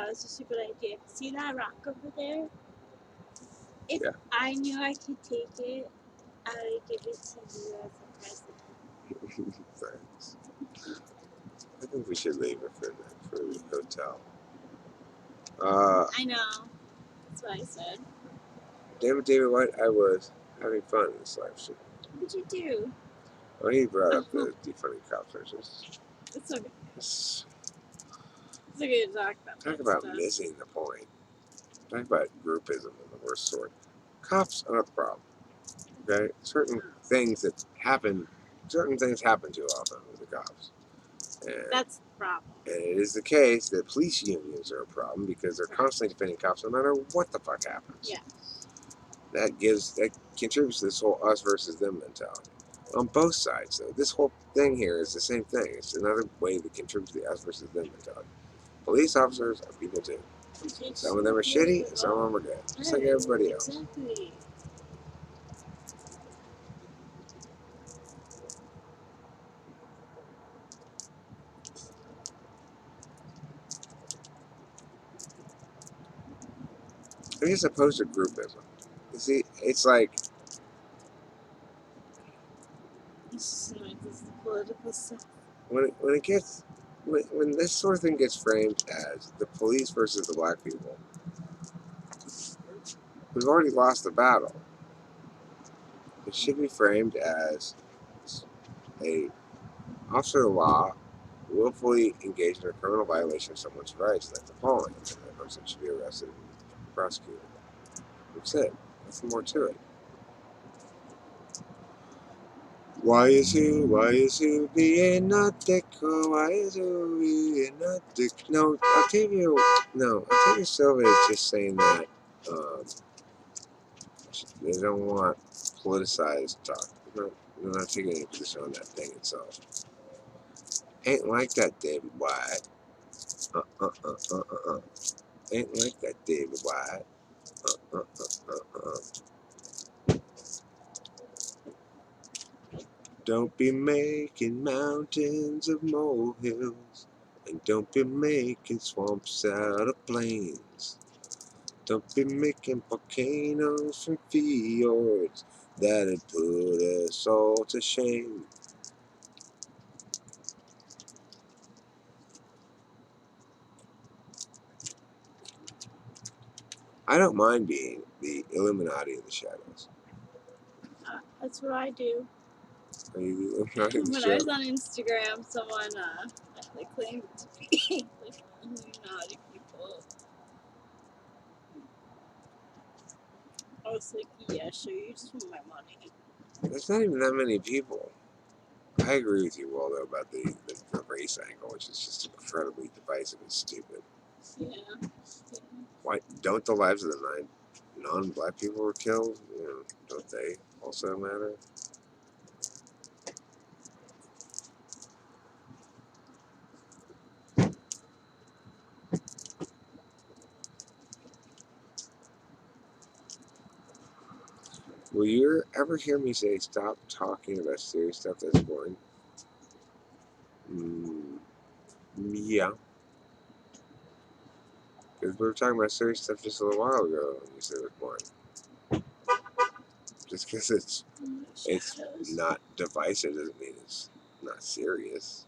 It's a stupid idea. See that rock over there? If Yeah. I knew I could take it, I would give it to you as a present. Thanks. I think we should leave it for the hotel. I know. That's what I said. David White, I was having fun in this live stream. What did you do? Oh, he brought up the defunding cops. It's okay. It's, It's okay to talk about talk that about stuff. missing the point. Talk about groupism of the worst sort. Cops are not the problem. Okay, certain things happen too often with the cops, and That's the problem. it is the case that police unions are a problem because they're constantly defending cops no matter what the fuck happens. Yeah. That contributes to this whole us versus them mentality. On both sides, though, this whole thing here is the same thing. It's another way that contributes to the us versus them mentality. Police officers are people too. Some of them are shitty, and some of them are good, just like everybody else. Exactly. I'm just opposed to groupism. You see, it's like This is the political stuff. when it gets when this sort of thing gets framed as the police versus the black people, we've already lost the battle. It should be framed as a officer of the law willfully engaged in a criminal violation of someone's rights, like the following, and that person should be arrested and prosecuted. That's it. Nothing more to it. Why is he being a dick? Oh, why is he being a dick? No, Octavia Silva is just saying that um, they don't want politicized talk. They're not taking any position on that thing itself. Ain't like that, David White. Ain't like that, David White. Uh, uh, uh, uh, uh. Don't be making mountains of molehills, and don't be making swamps out of plains. Don't be making volcanoes from fjords that'd put us all to shame. I don't mind being the Illuminati in the shadows. That's what I do. Are you the Illuminati in the When I was shadows? on Instagram, someone actually claimed to be like Illuminati people. I was like, yeah, sure, you just want my money. There's not even that many people. I agree with you, Waldo, about the race angle, which is just incredibly divisive and stupid. Yeah. Why don't the lives of the 9 non-black people were killed? Don't they also matter? Will you ever hear me say stop talking about serious stuff that's boring? Mm, yeah. Because we were talking about serious stuff just a little while ago, and you said it was boring. Just because it's not divisive doesn't mean it's not serious.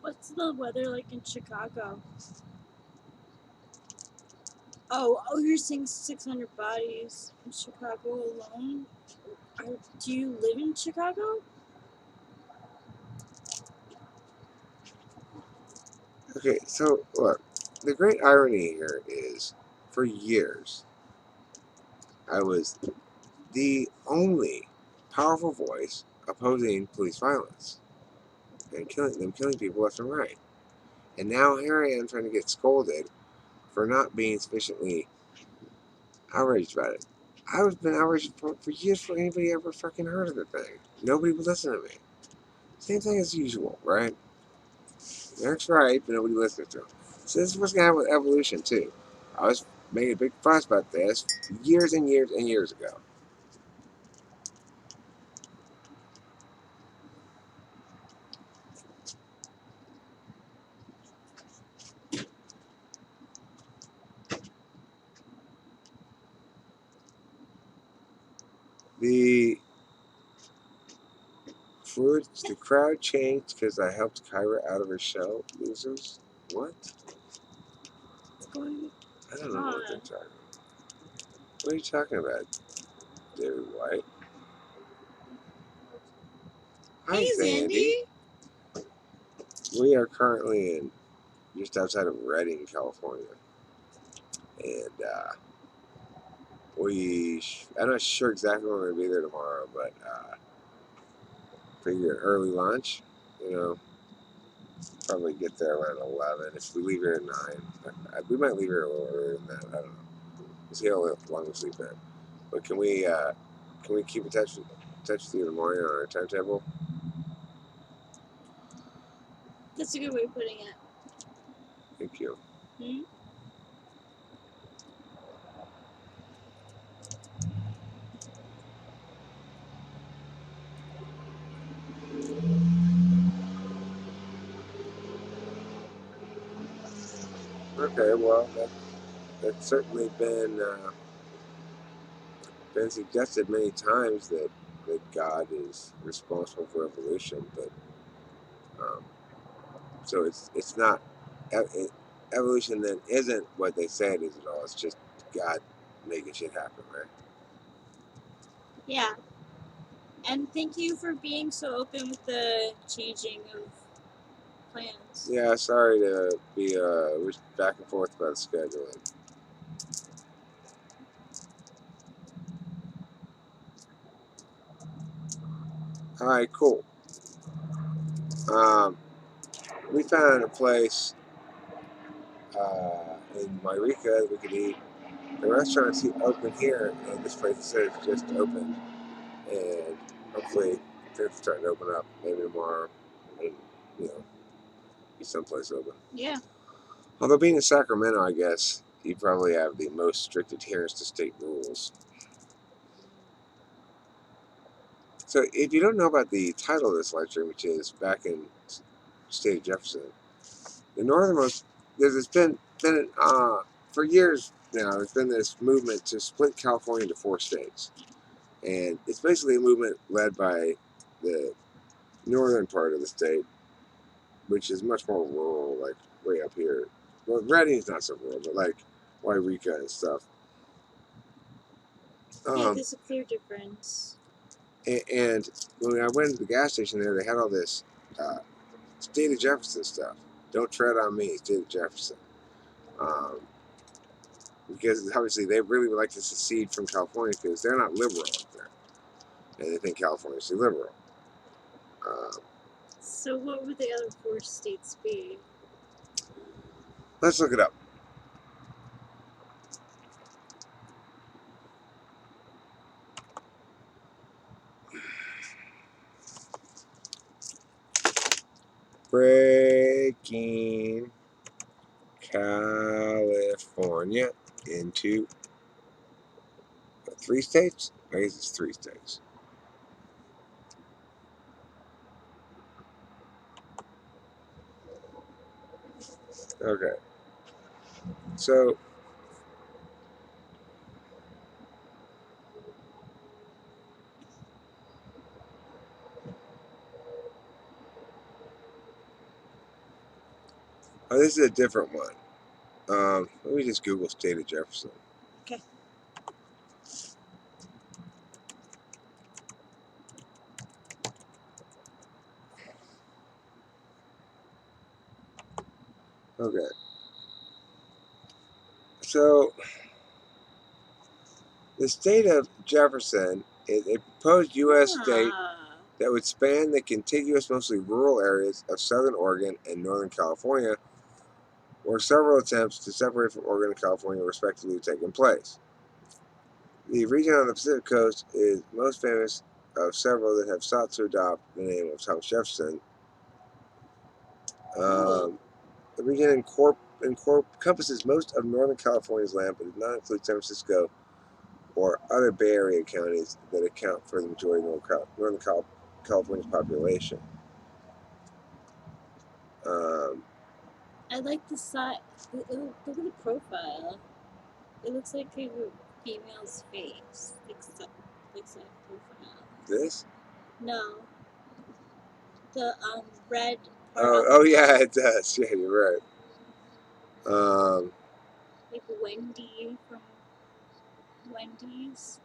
What's the weather like in Chicago? Oh, you're saying 600 bodies in Chicago alone? Do you live in Chicago? Okay, so look, the great irony here is, for years, I was the only powerful voice opposing police violence and killing people left and right. And now here I am trying to get scolded for not being sufficiently outraged about it. I was been outraged for years before anybody ever fucking heard of the thing. Nobody would listen to me. Same thing as usual, right? Eric's right, but nobody listens to him. So this is what's gonna happen with evolution too. I was making a big fuss about this years and years and years ago. The the crowd changed because I helped Kyra out of her shell. Losers? What? What's going I don't know on? what they're talking about. What are you talking about, David White? Hi, Hey, Sandy. Zandy. We are currently just outside of Redding, California. And I'm not sure exactly when we're gonna be there tomorrow, but figure early lunch. You know, probably get there around 11. If we leave here at 9, we might leave here a little earlier than that. I don't know. We'll see how long we sleep in. But can we keep in touch with you in the morning on our timetable? That's a good way of putting it. Thank you. Hmm? Okay, well, that's certainly been suggested many times that God is responsible for evolution, but um, so it's not evolution. Then isn't what they say it is at all. It's just God making shit happen, right? Yeah. And thank you for being so open with the changing of plans. Yeah, sorry to be we're back and forth about scheduling. All right, cool. Um, we found a place in Wairika that we could eat. The restaurant's open here, and this place says just opened, and hopefully things are starting to open up. Maybe tomorrow, and you know, be someplace open. Yeah. Although being in Sacramento, I guess you probably have the most strict adherence to state rules. So, if you don't know about the title of this lecture, which is back in state of Jefferson, the northernmost, there's been for years now. There's been this movement to split California into 4 states, and it's basically a movement led by the northern part of the state, which is much more rural, like way up here. Well, Redding's not so rural, but like Wairika and stuff. Yeah, there's a clear difference. And when I went to the gas station there, they had all this uh, state of Jefferson stuff. Don't tread on me, state of Jefferson. Um, because obviously they really would like to secede from California because they're not liberal up there, and they think California's too liberal. So what would the other 4 states be? Let's look it up. Breaking California into 3 states? I guess it's 3 states. Okay. So, this is a different one. Let me just Google state of Jefferson. Okay. Okay. So, the state of Jefferson is a proposed U.S. state that would span the contiguous, mostly rural areas of southern Oregon and northern California, where several attempts to separate from Oregon and California respectively have taken place. The region on the Pacific coast is most famous of several that have sought to adopt the name of Thomas Jefferson. The region encompasses most of Northern California's land, but does not include San Francisco or other Bay Area counties that account for the majority of Northern California's population. I like the side. Look at the profile. It looks like a female's face. Except profile. This? No. The red part. Oh yeah, it does. Yeah, you're right. Like Wendy from Wendy's.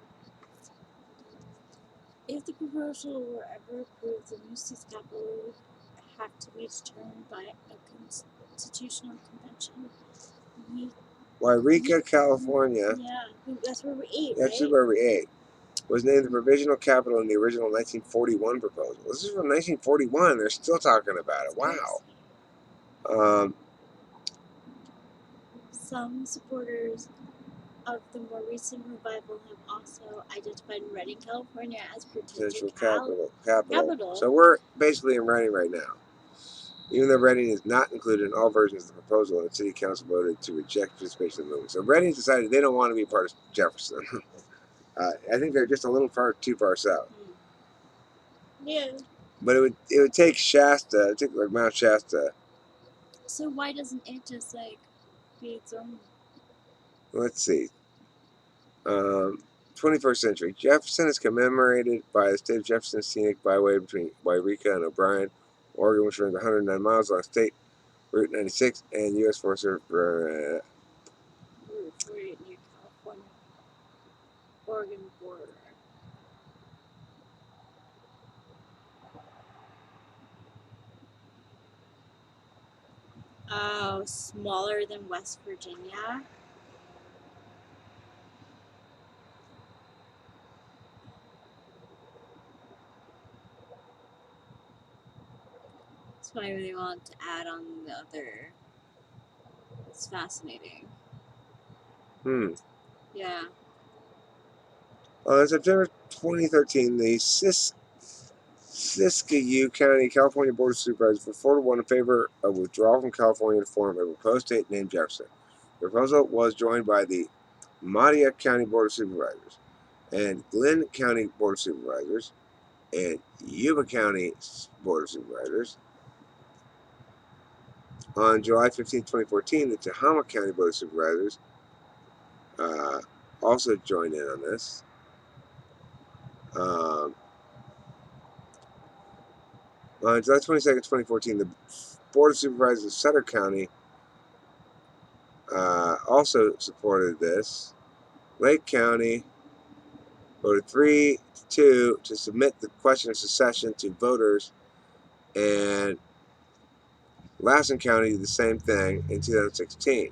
If the proposal were ever approved, the new state's capital would have to be determined by a constitutional convention. Wairika, California, Yeah, that's where we ate, that's right? where we ate, was named the provisional capital in the original 1941 proposal. This is from 1941. They're still talking about it. Wow. Um, Some supporters of the more recent revival have also identified Redding, California as potential potential capital. So we're basically in Reading right now. Even though Reading is not included in all versions of the proposal, and the city council voted to reject participation in the movement. So Reading decided they don't want to be part of Jefferson. I think they're just a little too far south. Yeah. But it would take Shasta, it take like Mount Shasta. So why doesn't it just like be its own? Let's see. 21st century. Jefferson is commemorated by the state of Jefferson scenic byway between Wairika and O'Brien, Oregon, which runs 109 miles along State Route 96 and U.S. Forest Route 48 near California, Oregon border. Oh, smaller than West Virginia. That's why they want to add on the other. It's fascinating. Yeah. In September 2013, the Siskiyou County, California Board of Supervisors voted 4-1 in favor of withdrawal from California to form a proposed state named Jefferson. The proposal was joined by the Madia County Board of Supervisors and Glenn County Board of Supervisors and Yuba County Board of Supervisors. On July 15, 2014, the Tehama County Board of Supervisors also joined in on this. On July 22nd, 2014, the Board of Supervisors of Sutter County also supported this. Lake County voted 3-2 to submit the question of secession to voters, and Lassen County did the same thing in 2016.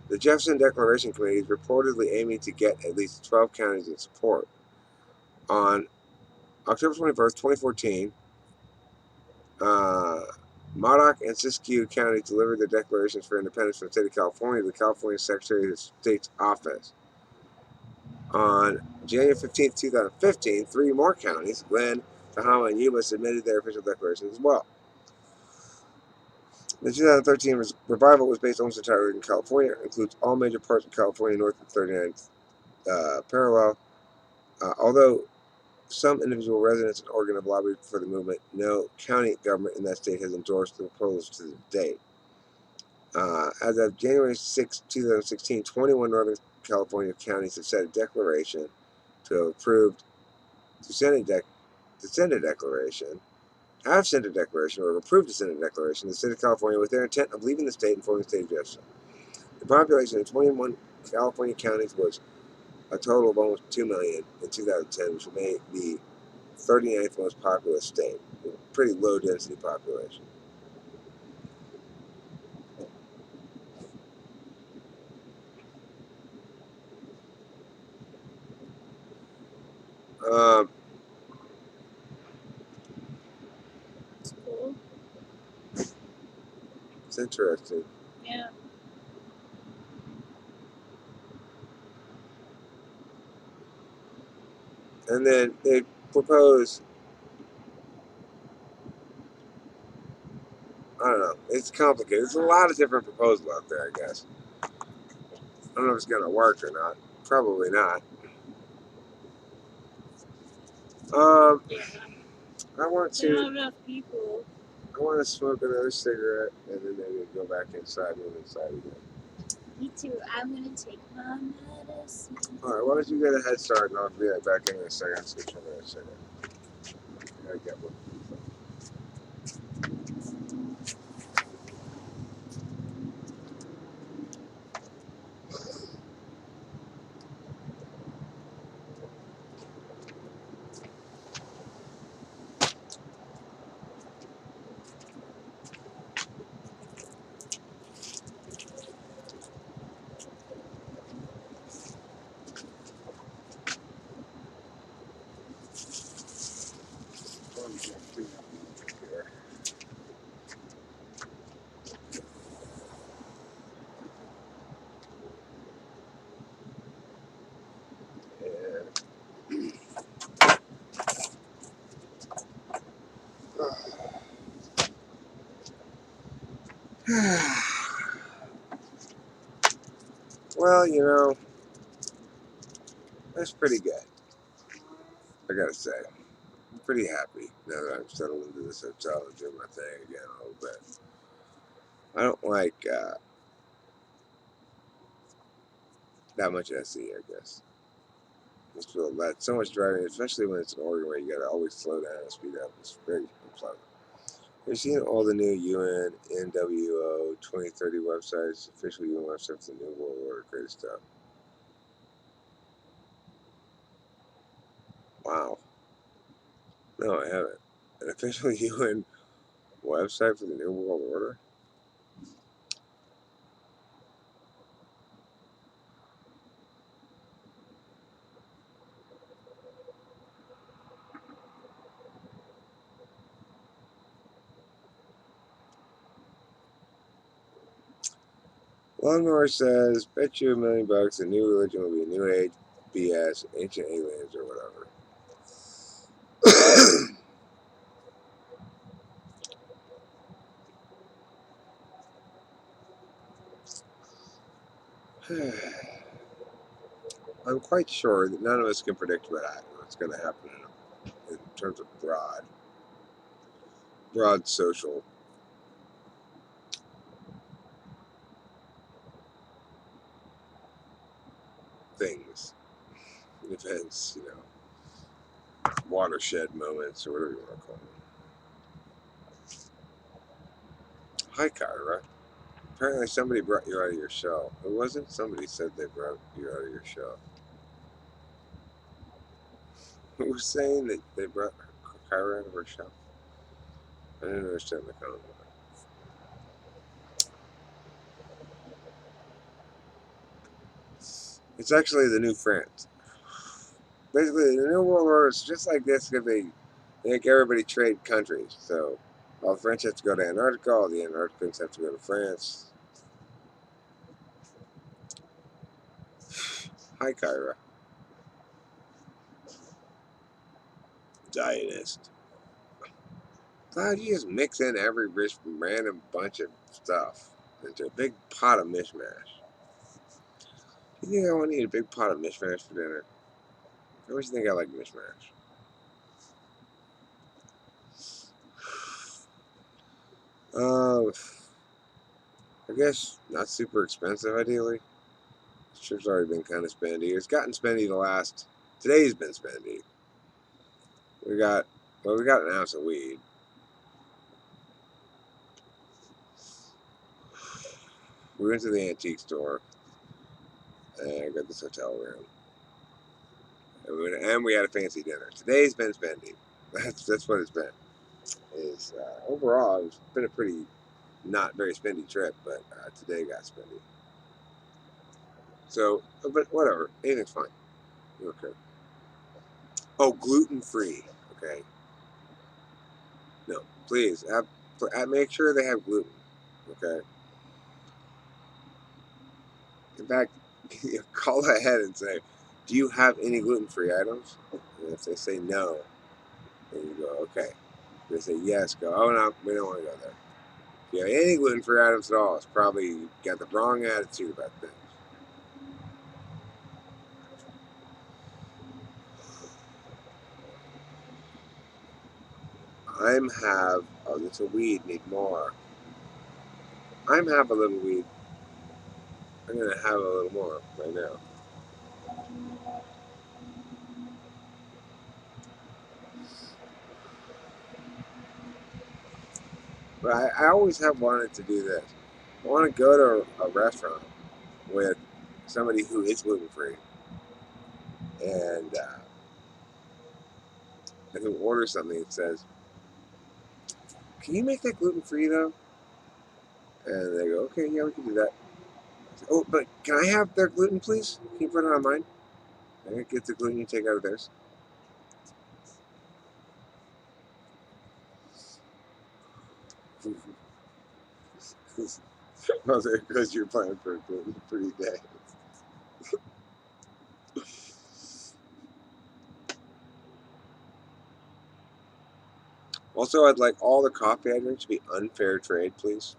The Jefferson Declaration Committee is reportedly aiming to get at least 12 counties in support. On October 21st, 2014, Modoc and Siskiyou County delivered their declarations for independence from the state of California to the California Secretary of State's office. On January 15th, 2015, 3 more counties, Glenn, Tehama, and Yuba, submitted their official declarations as well. The 2013 revival was based almost entirely in California. It includes all major parts of California north of 39th parallel. Although some individual residents in Oregon have lobbied for the movement, no county government in that state has endorsed the proposals to the date. As of January 6, 2016, 21 Northern California counties have sent a declaration to have approved to send a declaration, have sent a declaration or approved to send a declaration to the state of California with their intent of leaving the state and forming the state of Jefferson. The population in 21 California counties was a total of almost 2 million in 2010, which made the 39th most populous state. Pretty low density population. Um, It's cool. it's interesting. Yeah. And then they propose, I don't know, it's complicated. There's a lot of different proposals out there, I guess. I don't know if it's going to work or not. Probably not. Yeah. I want They don't to have enough people. smoke another cigarette and then maybe go back inside and inside again. Me too. I'm gonna take my medicine. Alright, why don't you get a head start and I'll be right back in a second. Let's get you another cigarette. I gotta get one. Well, you know, that's pretty good. I gotta say, I'm pretty happy now that I'm settled into this hotel and doing my thing again a little bit. I don't like that much SE, I guess. Just feel that so much driving, especially when it's an Oregon where you gotta always slow down and speed up. It's very unpleasant. Have you seen all the new UN NWO 2030 websites, official UN websites for the New World Order, great stuff. Wow. No, I haven't. An official UN website for the New World Order? Longhorn says, bet you $1,000,000 a new religion will be New Age, BS, ancient aliens, or whatever. I'm quite sure that none of us can predict what's going to happen in terms of broad social things, events, watershed moments, or whatever you want to call them. Hi, Kyra. Apparently somebody brought you out of your shell. Who was it? Somebody said they brought you out of your shell. Who was saying that they brought Kyra out of her shell? I didn't understand the comment. It's actually the new France. Basically, the New World Order is just like this because they make everybody trade countries. So all the French have to go to Antarctica, all the Antarcticans have to go to France. Hi, Kyra. Zionist. God, you just mix in every random bunch of stuff into a big pot of mishmash. You think I want to eat a big pot of mishmash for dinner? How much you think I like mishmash? I guess not super expensive, ideally. This trip's already been kind of spendy. It's gotten spendy today's been spendy. We got an ounce of weed. We went to the antique store and I got this hotel room. And we had a fancy dinner. Today's been spendy. That's what it's been. Overall, it's been a pretty not very spendy trip, but today got spendy. So, but whatever, anything's fine. Okay. Oh, gluten free. Okay. No, please. Make sure they have gluten. Okay. In fact, call ahead and say, "Do you have any gluten free items?" And if they say no, then you go, "Okay." If they say yes, go, "Oh no, we don't want to go there." If you have any gluten free items at all, it's probably you got the wrong attitude about things. Oh, it's a weed, need more. Have a little weed. I'm gonna have a little more right now. But I always have wanted to do this. I want to go to a restaurant with somebody who is gluten free and who orders something that says, "Can you make that gluten free though?" And they go, "Okay, yeah, we can do that." Say, "Oh, but can I have their gluten, please? Can you put it on mine?" And get the gluten you take out of theirs. Well, there goes your plan for a gluten free day. Also, I'd like all the coffee I drink to be unfair trade, please.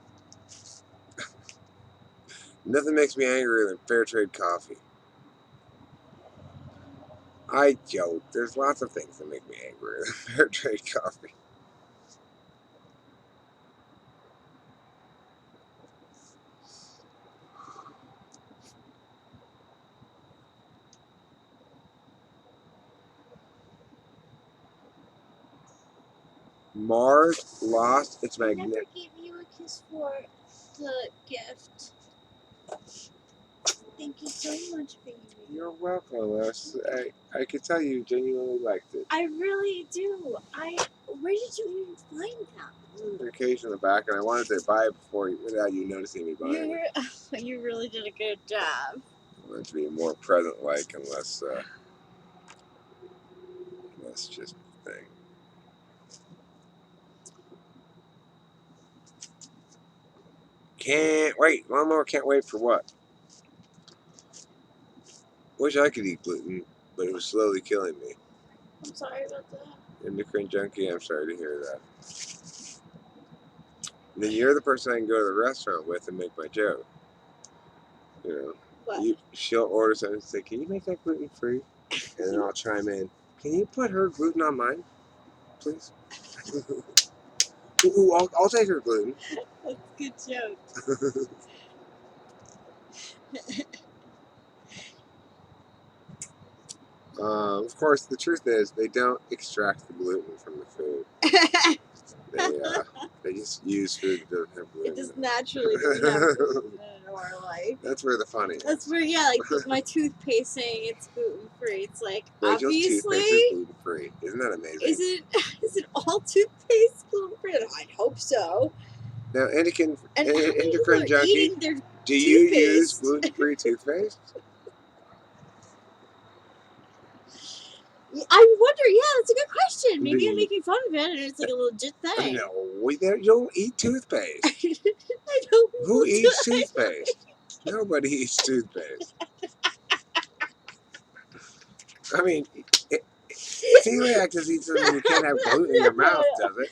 Nothing makes me angrier than fair trade coffee. I joke. There's lots of things that make me angrier than fair trade coffee. Mars lost its I never magnet. gave you a kiss for the gift. Thank you so much, baby. You're welcome. I could tell you genuinely liked it. I really do. Where did you even find them? Vacation in the back, and I wanted to buy it without you noticing me buying it. You really did a good job. I wanted to be more present-like and less just thing. Can't wait. Lawnmower can't wait for what? Wish I could eat gluten, but it was slowly killing me. I'm sorry about that. Endocrine junkie, I'm sorry to hear that. And then you're the person I can go to the restaurant with and make my joke. You know, What? she'll order something and say, "Can you make that gluten free?" And then I'll chime in, "Can you put her gluten on mine, please?" Ooh, I'll take her gluten. That's a good joke. Of course, the truth is they don't extract the gluten from the food. They just use food that doesn't have gluten. It just naturally doesn't have gluten in our life. That's where the funny is. That's where, yeah, like my toothpaste saying it's gluten free. It's like, Rachel's obviously, toothpaste is gluten free. Isn't that amazing? is it all toothpaste gluten free? I'd hope so. Now, endocrine And how many people are junkie, eating their do you use toothpaste? gluten free toothpaste? I wonder, yeah, that's a good question. Maybe I'm making fun of it and it's like a legit thing. No, you don't eat toothpaste. I don't. Who eats toothpaste? Nobody eats toothpaste. I mean, celiac disease doesn't mean you can't have gluten in your mouth, does it?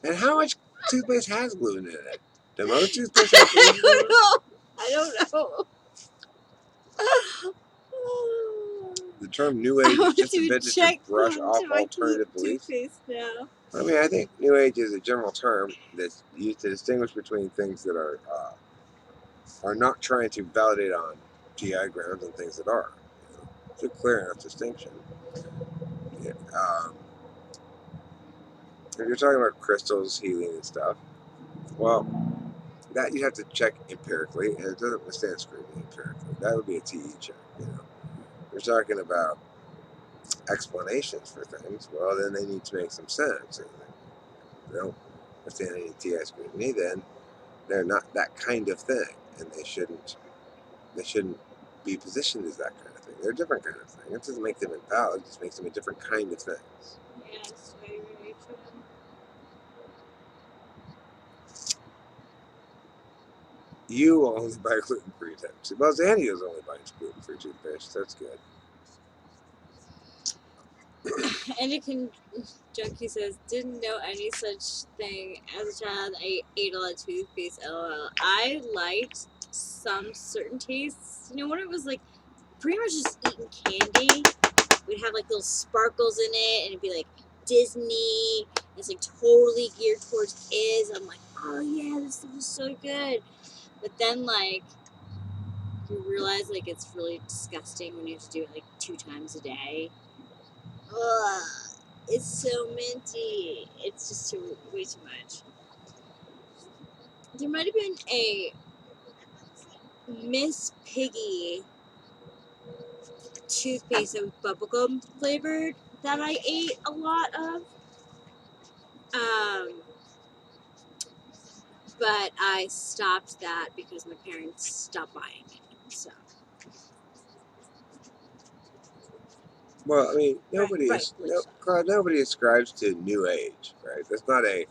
And how much toothpaste has gluten in it? Do most toothpaste have gluten in it? I don't know. The term New Age is just invented to brush off alternative beliefs. Now. I mean, I think New Age is a general term that's used to distinguish between things that are not trying to validate on GI grounds and things that are. You know, it's a clear enough distinction. Yeah, if you're talking about crystals, healing, and stuff, well, that you have to check empirically, and it doesn't withstand scrutiny empirically. That would be a TE check. You know, if you're talking about explanations for things, well, then they need to make some sense. And if they don't withstand any TI scrutiny, then they're not that kind of thing, and they shouldn't be positioned as that kind of thing. They're a different kind of thing. It doesn't make them invalid; it just makes them a different kind of things. Yes, very, very true. You will only buy gluten-free toothpaste. Well, Zanny is only buying gluten-free toothpaste. That's good. Endocrine Junkie says, didn't know any such thing. As a child, I ate a lot of toothpaste. LOL. I liked some certain tastes. You know, when it was like pretty much just eating candy, we'd have like little sparkles in it, and it'd be like Disney. It's like totally geared towards kids. I'm like, oh yeah, this stuff is so good. But then like you realize like it's really disgusting when you have to do it like 2 times a day. Ugh, it's so minty. It's just way too much. There might have been a Miss Piggy toothpaste that was bubblegum flavored that I ate a lot of. But I stopped that because my parents stopped buying it. So. Well, I mean, nobody ascribes to New Age, right? That's not a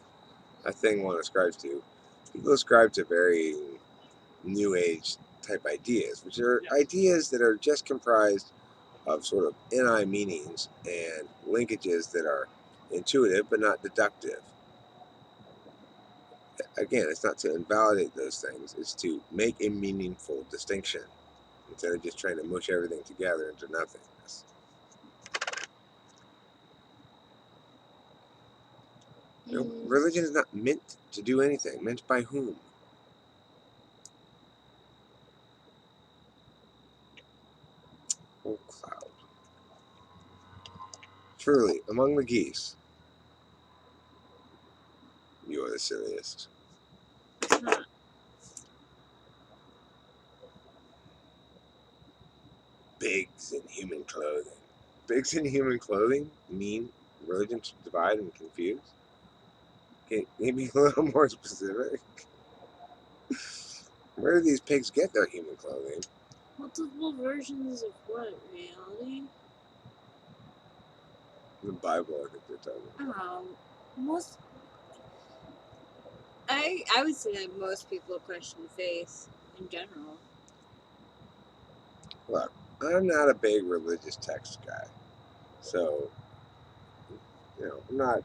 thing one ascribes to. People ascribe to very New Age type ideas, which are ideas that are just comprised of sort of NI meanings and linkages that are intuitive but not deductive. again, it's not to invalidate those things. It's to make a meaningful distinction instead of just trying to mush everything together into nothingness. You know, religion is not meant to do anything. Meant by whom? Oh, cloud. Truly, among the geese, you are the silliest. It's not. Pigs in human clothing. Pigs in human clothing mean religion to divide and confuse? Can you be a little more specific? Where do these pigs get their human clothing? Multiple versions of what? Reality? The Bible, I think they're talking about. Most. I would say that most people question faith in general. Look, I'm not a big religious text guy. So, I'm not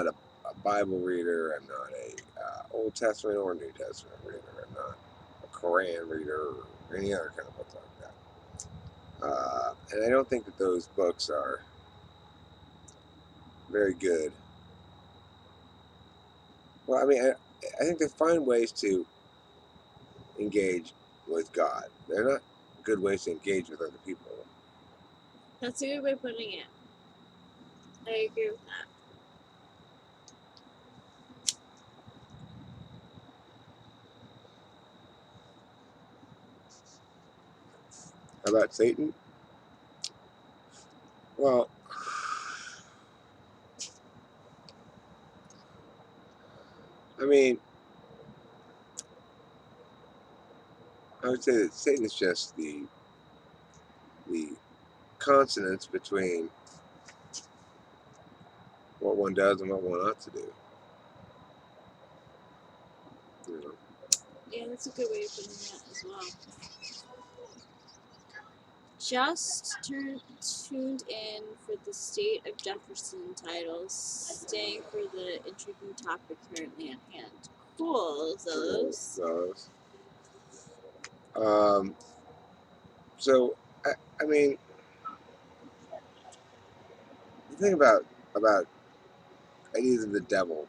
a Bible reader. I'm not a Old Testament or New Testament reader. I'm not a Quran reader or any other kind of book like that. And I don't think that those books are very good. Well, I mean, I think they find ways to engage with God. They're not good ways to engage with other people. That's a good way of putting it. I agree with that. How about Satan? Well, I mean, I would say that Satan is just the consonants between what one does and what one ought to do. You know? Yeah, that's a good way of putting that as well. Just tuned in for the State of Jefferson titles, staying for the intriguing topic currently at hand. Cool, those. Um, so, I mean, the thing about ideas of the devil,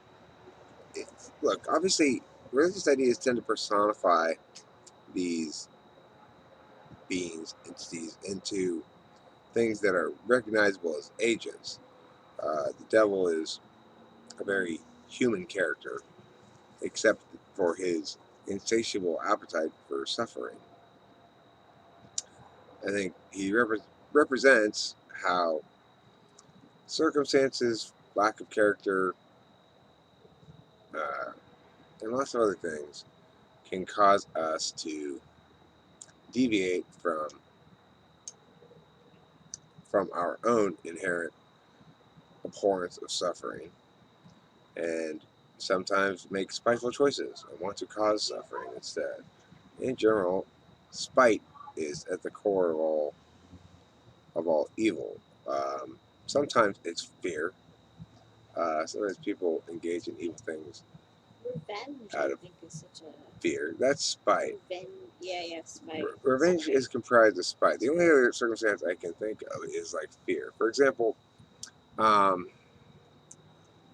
look, obviously, religious ideas tend to personify these beings, entities, into things that are recognizable as agents. The devil is a very human character, except for his insatiable appetite for suffering. I think he represents how circumstances, lack of character, uh, and lots of other things can cause us to deviate from our own inherent abhorrence of suffering, and sometimes make spiteful choices and want to cause suffering instead. In general, spite is at the core of all evil. Sometimes it's fear. Sometimes people engage in evil things Revenge, out I of think, is such a. fear. That's spite. Revenge. Yeah, spite. Revenge is comprised of spite. The only other circumstance I can think of is like fear. For example, um,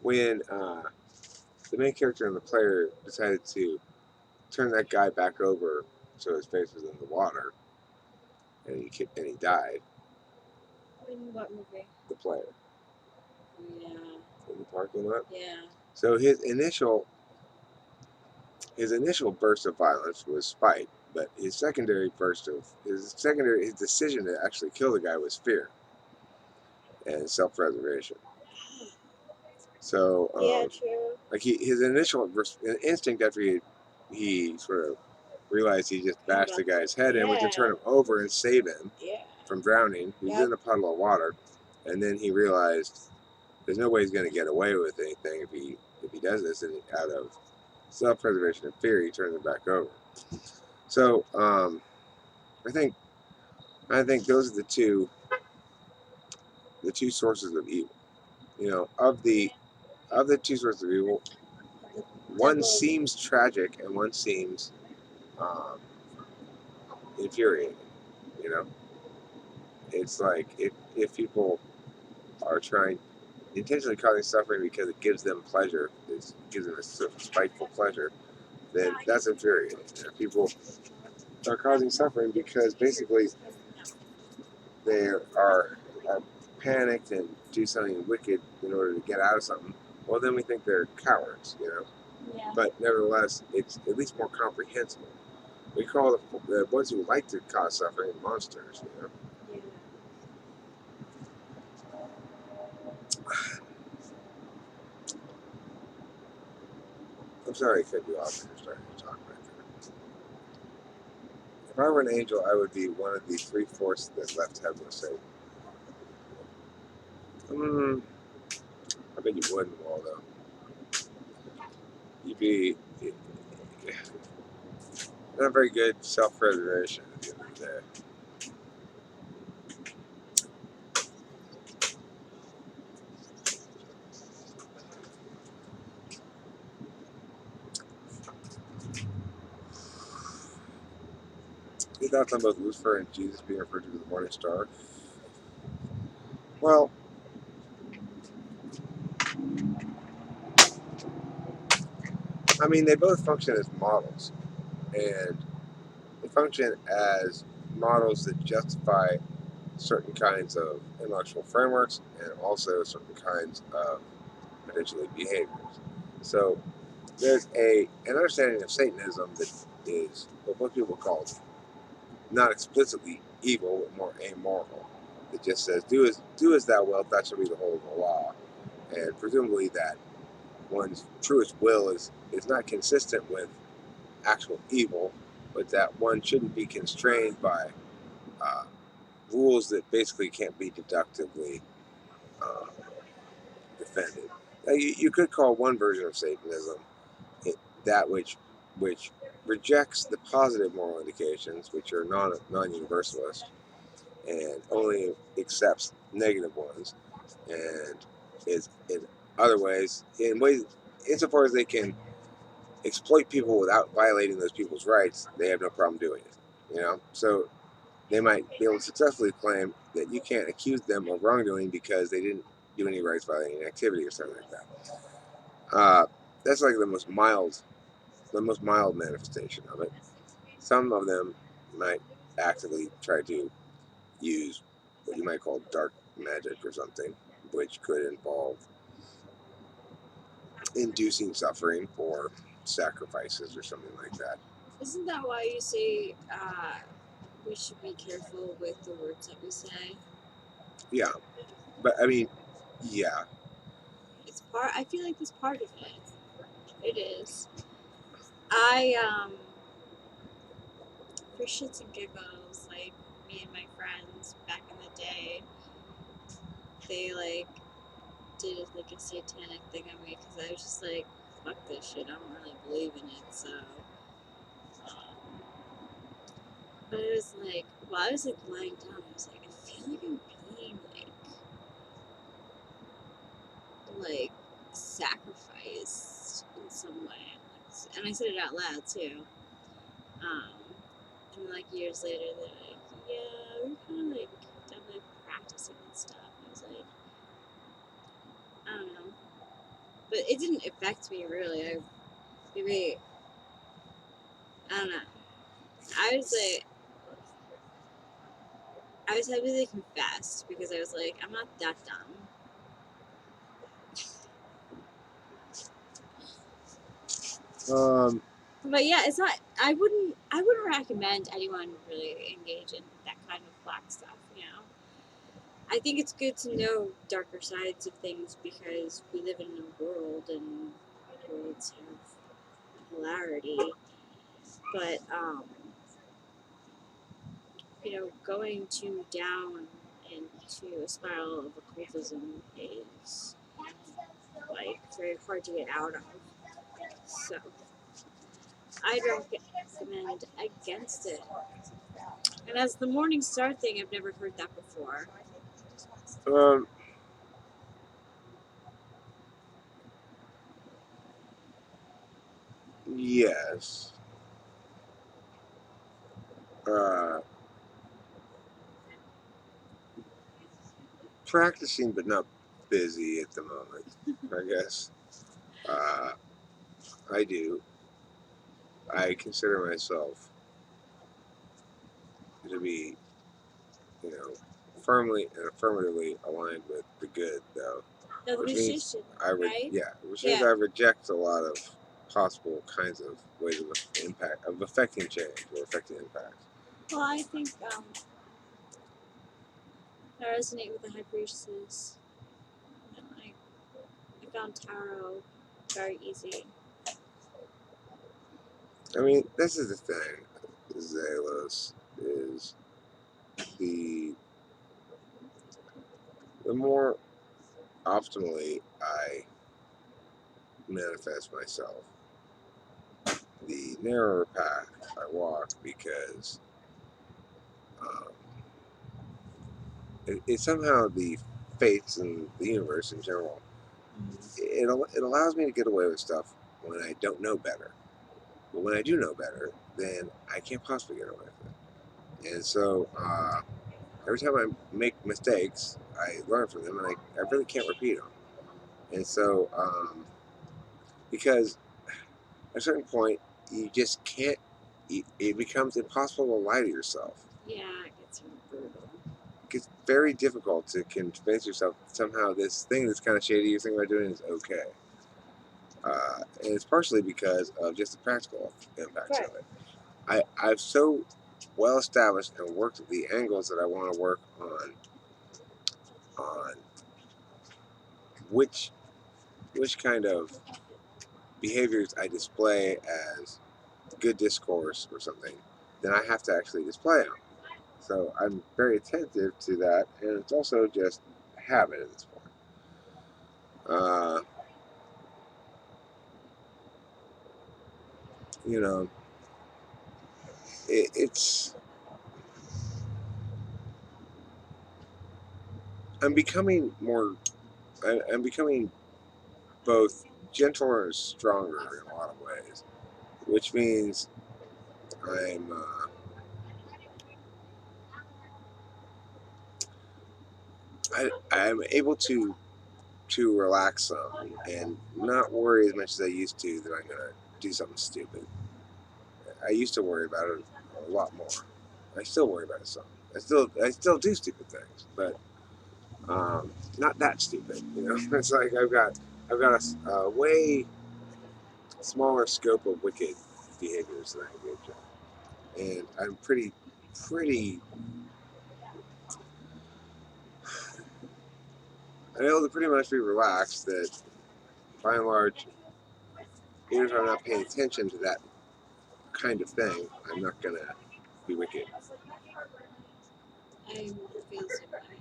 when the main character and the player decided to turn that guy back over so his face was in the water, and he died. In what movie? The player Yeah. in the parking lot. Yeah. So his initial burst of violence was spite, but his decision to actually kill the guy was fear and self-preservation. So, True. like his initial instinct after he sort of realized he just bashed the guy's head in was to turn him over and save him Yeah. from drowning. He was in a puddle of water, and then he realized there's no way he's going to get away with anything if he does this, and out of self-preservation and fear, he turns him back over. So, I think those are the two sources of evil. Of the of the two sorts of evil, one Double. seems tragic and one seems um, infuriating. You know, it's like if people are trying intentionally causing suffering because it gives them pleasure, it gives them a sort of spiteful pleasure, then that's infuriating. And if people are causing suffering because basically they are panicked and do something wicked in order to get out of something, well, then we think they're cowards, you know. Yeah. But nevertheless, it's at least more comprehensible. We call the ones who like to cause suffering monsters, you know. Yeah. I'm sorry I cut you off when you're starting to talk right there. If I were an angel, I would be one of the 3/4 that left heaven with Satan. I bet you wouldn't, Waldo. You'd be not very good self-preservation at the end of the day. You thought something about Lucifer and Jesus being referred to as the morning star? Well, I mean, they both function as models, and they function as models that justify certain kinds of intellectual frameworks and also certain kinds of potentially behaviors. So there's an understanding of Satanism that is what most people call not explicitly evil, but more amoral. It just says, do as thou wilt, that shall be the whole of the law. And presumably that one's truest will is not consistent with actual evil, but that one shouldn't be constrained by uh, rules that basically can't be deductively uh, defended. Now, you could call one version of Satanism that which rejects the positive moral indications, which are non-universalist, and only accepts negative ones, and is in other ways, insofar as they can exploit people without violating those people's rights, they have no problem doing it. You know, so they might be able to successfully claim that you can't accuse them of wrongdoing because they didn't do any rights violating activity or something like that. That's like the most mild manifestation of it. Some of them might actively try to use what you might call dark magic or something, which could involve inducing suffering for sacrifices or something like that. Isn't that why you say we should be careful with the words that we say? Yeah, but I mean, yeah, It's part. I feel like it's part of it. It is. I for shits and giggles, like me and my friends back in the day, they like did like a satanic thing on me because I was just like, fuck this shit. I don't really believe in it. So, but it was like, while I was like lying down, I was like, I feel like I'm being like sacrificed in some way. And I said it out loud too. Um, and like years later, they're like, yeah, we're kind of like definitely practicing and stuff. And I was like, I don't know, but it didn't affect me really. Maybe I don't know. I was like, I was happy they confessed because I was like, I'm not that dumb. But yeah, it's not. I wouldn't recommend anyone really engage in that kind of black stuff. You know, I think it's good to know darker sides of things because we live in a world and worlds have polarity. But you know, going too down into a spiral of occultism is like very hard to get out of. So I'd recommend against it. And as the Morning Star thing, I've never heard that before. um, Yes. Uh, Practicing, but not busy at the moment. I guess. Uh, I do. I consider myself to be, you know, firmly and affirmatively aligned with the good, though. The Which means musician, right? Yeah, which means Yeah. I reject a lot of possible kinds of ways of impact of affecting change or affecting impact. Well, I think I resonate with the high priestess. You know, I found tarot very easy. I mean, this is the thing, Zalos, is the the more optimally I manifest myself, the narrower path I walk because um, it somehow the fates and the universe in general, it allows me to get away with stuff when I don't know better. But when I do know better, then I can't possibly get away with it. And so every time I make mistakes, I learn from them, and I really can't repeat them. And so, because at a certain point, you just can't, it becomes impossible to lie to yourself. Yeah, it gets brutal. It's very difficult to convince yourself that somehow this thing that's kind of shady you're thinking about doing is okay. And it's partially because of just the practical impacts of it. I've so well established and worked the angles that I want to work on which kind of behaviors I display as good discourse or something, then I have to actually display them. So I'm very attentive to that, and it's also just habit at this point. You know, it's I'm becoming more. I'm becoming both gentler and stronger in a lot of ways, which means I'm I'm able to relax some and not worry as much as I used to that I'm gonna do something stupid. I used to worry about it a lot more. I still worry about it some. I still do stupid things, but not that stupid. You know, it's like I've got a way smaller scope of wicked behaviors that I engage in, and I'm pretty. I'm able to pretty much be relaxed that, by and large, even if I'm not paying attention to that kind of thing, I'm not gonna be wicked. I feel the same way.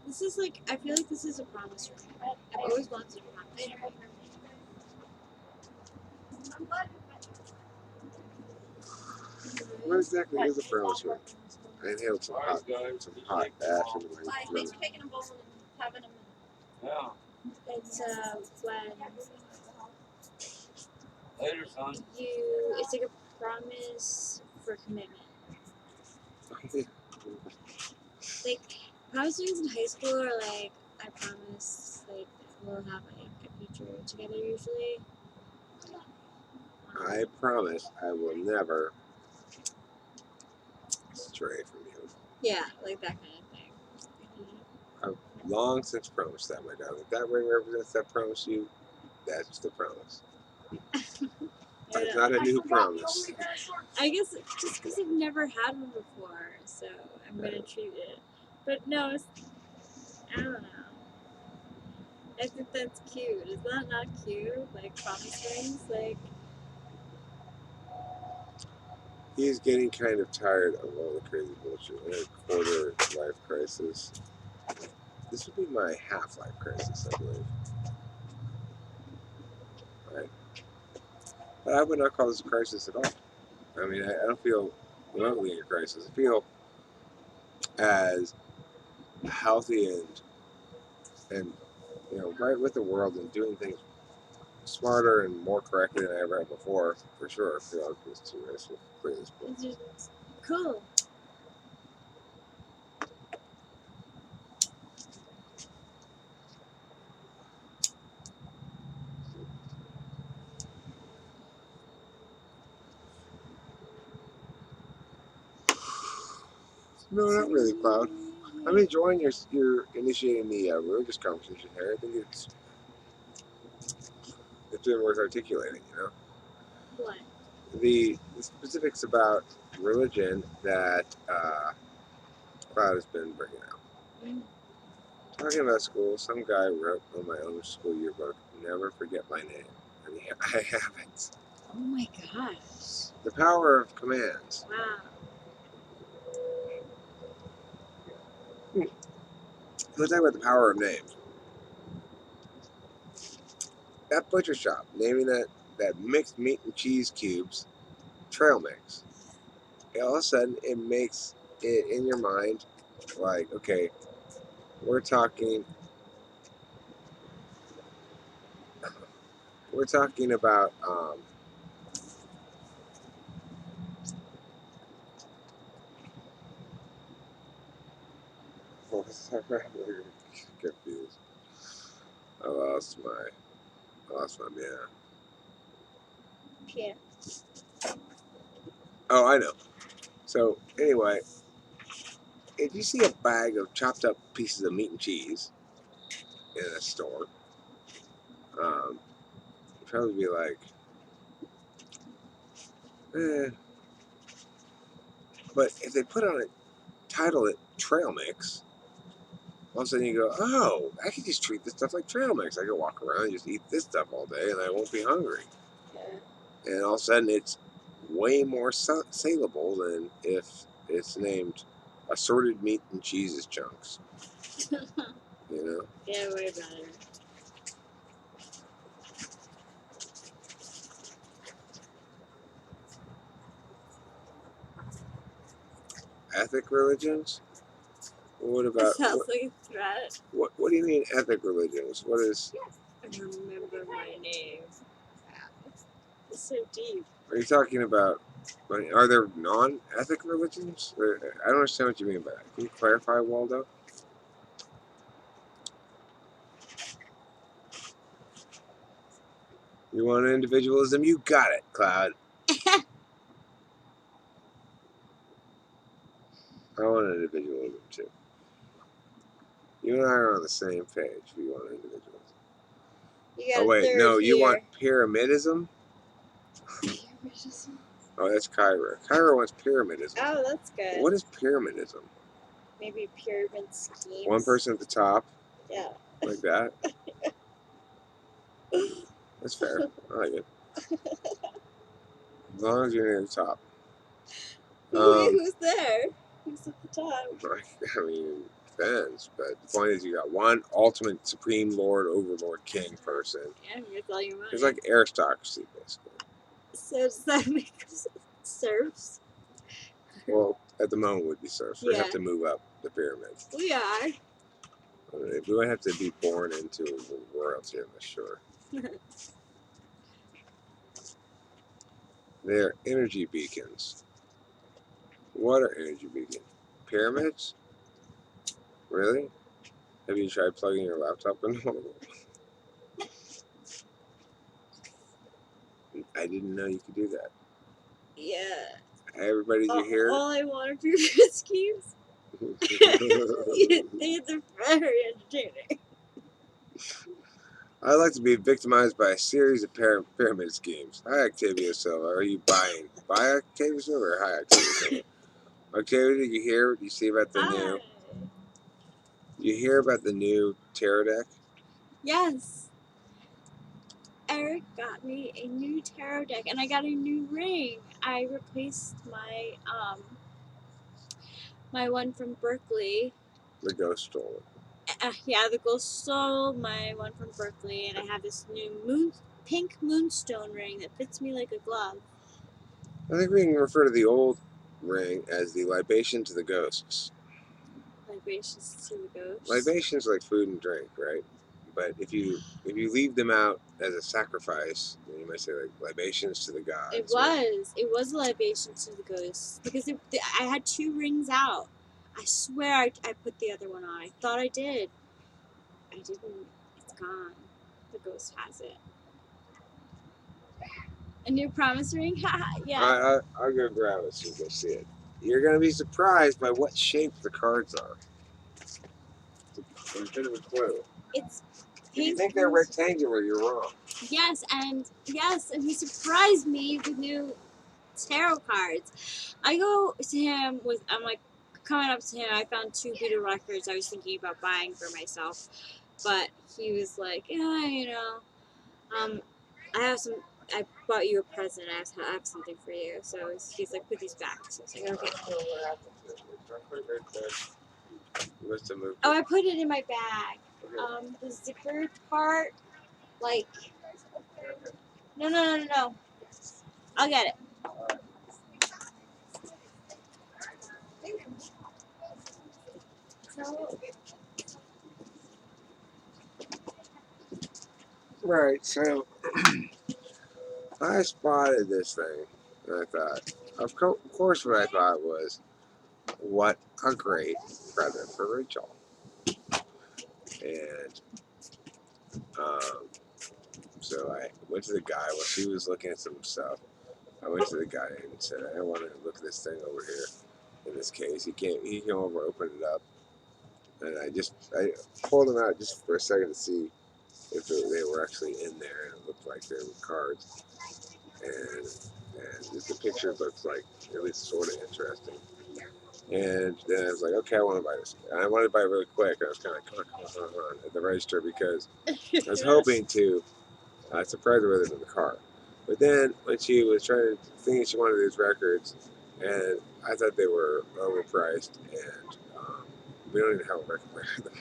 This is like, I feel like this is a promise ring. I've always wanted a promise ring. What exactly is a promise ring? I inhaled some hot ash into my throat. It's when it's like a promise for commitment. Like, promise rings in high school are like, I promise, like, we'll have like a future together usually. I promise I will never stray from you. Yeah, like that kind of thing. I've long since promised that, my darling. If that ring represents that promise to you, that's the promise. That's not a new promise. I guess just because I've never had one before, so I'm gonna treat it. But no, I don't know. I think that's cute. Is that not cute? Like promise rings, like. He's getting kind of tired of all the crazy bullshit. In a quarter life crisis. This would be my half life crisis, I believe. Right? But I would not call this a crisis at all. I mean, I don't feel remotely in a crisis. I feel as healthy and right with the world and doing things smarter and more correctly than I ever have before, for sure. Throughout this 2 years, please. It's just cool. No, not really, Cloud. I'm enjoying your initiating the religious conversation here. I think it's been worth articulating. You know, What? the specifics about religion that Cloud has been bringing out. Mm. Talking about school, some guy wrote on my own school yearbook, "Never forget my name," and I haven't. Oh my gosh. The power of commands. Wow. Let's talk about the power of names. That butcher shop naming that mixed meat and cheese cubes trail mix. All of a sudden, it makes it in your mind like, okay, we're talking we're talking about what was that? I'm confused. I lost my man. Yeah. Oh, I know. So anyway, if you see a bag of chopped up pieces of meat and cheese in a store, you'd probably be like, eh. But if they put on it, title it trail mix, all of a sudden you go, oh, I could just treat this stuff like trail mix. I could walk around and just eat this stuff all day and I won't be hungry. And all of a sudden it's way more saleable than if it's named assorted meat and cheeses chunks. You know? Yeah, way better. Ethic religions? What That about sounds like a threat. what do you mean ethic religions? What is Remember my name. It's so deep. are you talking about? Are there non-ethic religions? I don't understand what you mean by that. Can you clarify, Waldo? You want individualism? You got it, Cloud. I want individualism too. You and I are on the same page. We want individualism. You got Oh a wait, third no, you here. want pyramidism? Oh, that's Kyra. Kyra wants pyramidism. Oh, that's good. What is pyramidism? Maybe pyramid schemes. One person at the top, Yeah. like that. That's fair. I like it. As long as you're near the top. Who's there? Who's at the top? I mean, depends. But the point is, you got one ultimate supreme lord, overlord, king person. Yeah, that's all you want. It's like aristocracy, basically. So does that make us serfs? Well, at the moment would be serfs. We Yeah. have to move up the pyramid. We are. We would have to be born into royalty, I'm sure. They're energy beacons. What are energy beacons? Pyramids? Really? Have you tried plugging your laptop into one of them? I didn't know you could do that. Yeah. Everybody, did you hear? All I want are pyramid schemes. They're very entertaining. I like to be victimized by a series of pyramid schemes. Hi, Octavia Silva. Are you buying? Buy Octavia Silva or hi, Octavia Silva? Octavia, did you hear? Did you see about the new? You hear about the new tarot deck? Yes. Eric got me a new tarot deck, and I got a new ring. I replaced my my one from Berkeley. The ghost stole it. Yeah, the ghost stole my one from Berkeley, and I have this new pink moonstone ring that fits me like a glove. I think we can refer to the old ring as the libation to the ghosts. Libations to the ghost. Libations like food and drink, right? But if you leave them out as a sacrifice, then you might say like libations to the gods. It was a libation to the ghosts because I had 2 rings out. I swear I put the other one on. I thought I did. I didn't. It's gone. The ghost has it. A new promise ring? Yeah. I'll go grab it so you can see it. You're gonna be surprised by what shape the cards are. It's a bit of a clue. It's If you pink. think they're rectangular, you're wrong. Yes, and he surprised me with new tarot cards. I go to him with I'm like coming up to him. I found 2 Beatle records I was thinking about buying for myself, but he was like, yeah, I have some. I bought you a present. I have something for you. So he's like, put these back. So I was like, okay. You must have moved. Oh, I put it in my bag. The zipper part, like, no. I'll get it. Right, so I spotted this thing, and I thought, of course, what I thought was, what a great present for Rachel. And so I went to the guy while she was looking at some stuff. I went to the guy and said, I want to look at this thing over here. In this case, he came over, opened it up, and I pulled them out just for a second to see if they were actually in there, and it looked like they were cards. And the picture looks like at least sort of interesting. And then I was like, okay, I want to buy this. And I wanted to buy it really quick. I was kind of like, come on, at the register because I was hoping to surprise her with it in the car. But then when she was trying to think she wanted these records, and I thought they were overpriced, and we don't even have a record player at the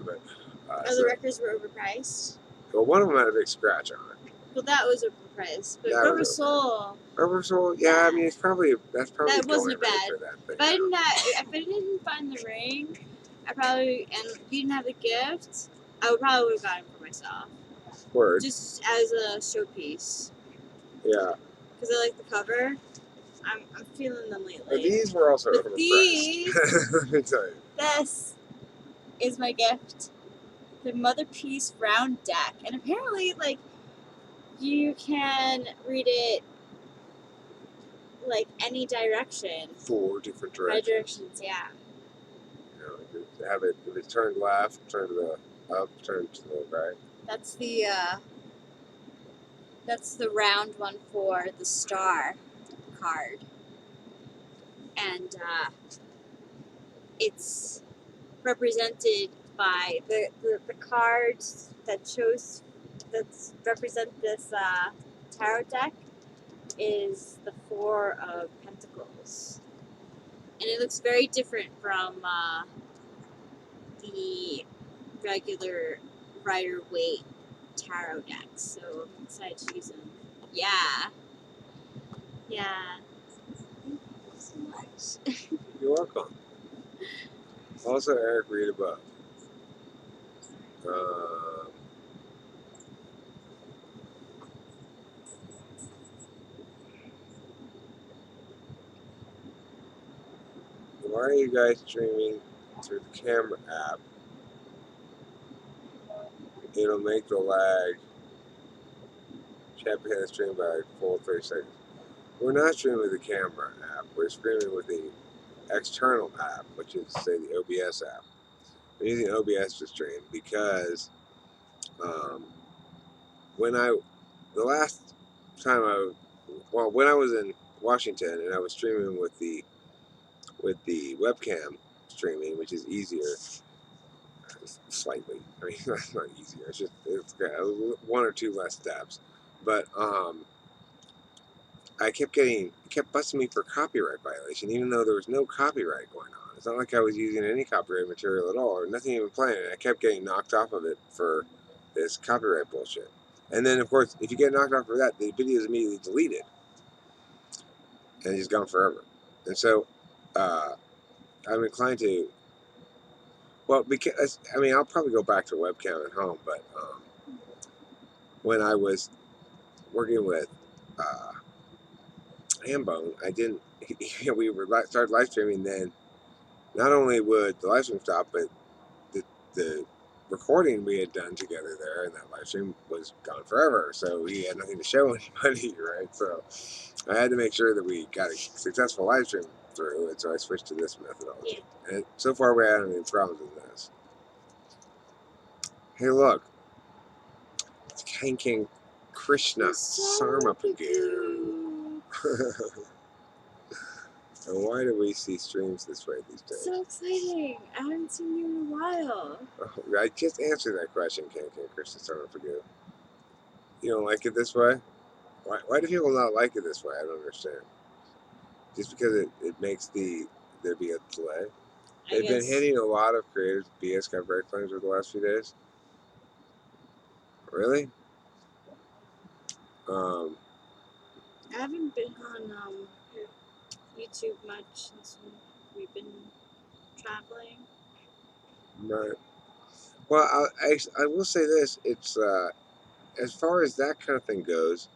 moment. But, The records were overpriced. Well, one of them had a big scratch on it. Well, that was overpriced. But That Rubber was Soul. Rubber Soul, yeah. I mean, that's probably That wasn't going bad. for that thing. If I didn't find the ring, and you didn't have the gift, I probably would have gotten it for myself. Word. Just as a showpiece. Yeah. Because I like the cover. I'm feeling them lately. But these were also But overpriced. these, let me tell you. this is my gift. The Mother Peace round deck. And apparently, like, you can read it like any direction. 4 different 5 directions. directions, yeah. You know, you have it if it's turned left, turn to the up, turn to the right. That's the round one for the star card. And it's represented by the cards that represent this tarot deck is the 4 of Pentacles. And it looks very different from the regular Rider-Waite tarot decks. So I'm excited to use them. Yeah. Thank you so much. You're welcome. Also, Eric, read above. Why are you guys streaming through the camera app? It'll make the lag. Chat behind the stream by like full 30 seconds. We're not streaming with the camera app. We're streaming with the external app, which is, say, the OBS app. We're using OBS to stream because when I was in Washington and I was streaming with the webcam streaming, which is easier, slightly. I mean, it's not easier. It's got 1 or 2 less steps, but it kept busting me for copyright violation, even though there was no copyright going on. It's not like I was using any copyright material at all, or nothing even playing. And I kept getting knocked off of it for this copyright bullshit. And then, of course, if you get knocked off for that, the video is immediately deleted, and it's just gone forever. And so, I'm inclined to Well, because I mean, I'll probably go back to webcam at home, but when I was working with Hambone, I didn't. We were started live streaming. Then not only would the live stream stop, but the recording we had done together there in that live stream was gone forever. So he had nothing to show anybody, right? So I had to make sure that we got a successful live stream through, and so I switched to this methodology. And so far, we haven't had any problems with this. Hey, look, it's King Krishna Sarmapagu. And why do we see streams this way these days? So exciting! I haven't seen you in a while. Oh, I just answered that question, King Krishna Sarmapagu. You don't like it this way? Why do people not like it this way? I don't understand. Just because it makes there be a delay. They've been hitting a lot of creators BS copyright claims over the last few days. Really? I haven't been on YouTube much since we've been traveling. Right. Well, I will say this. It's as far as that kind of thing goes,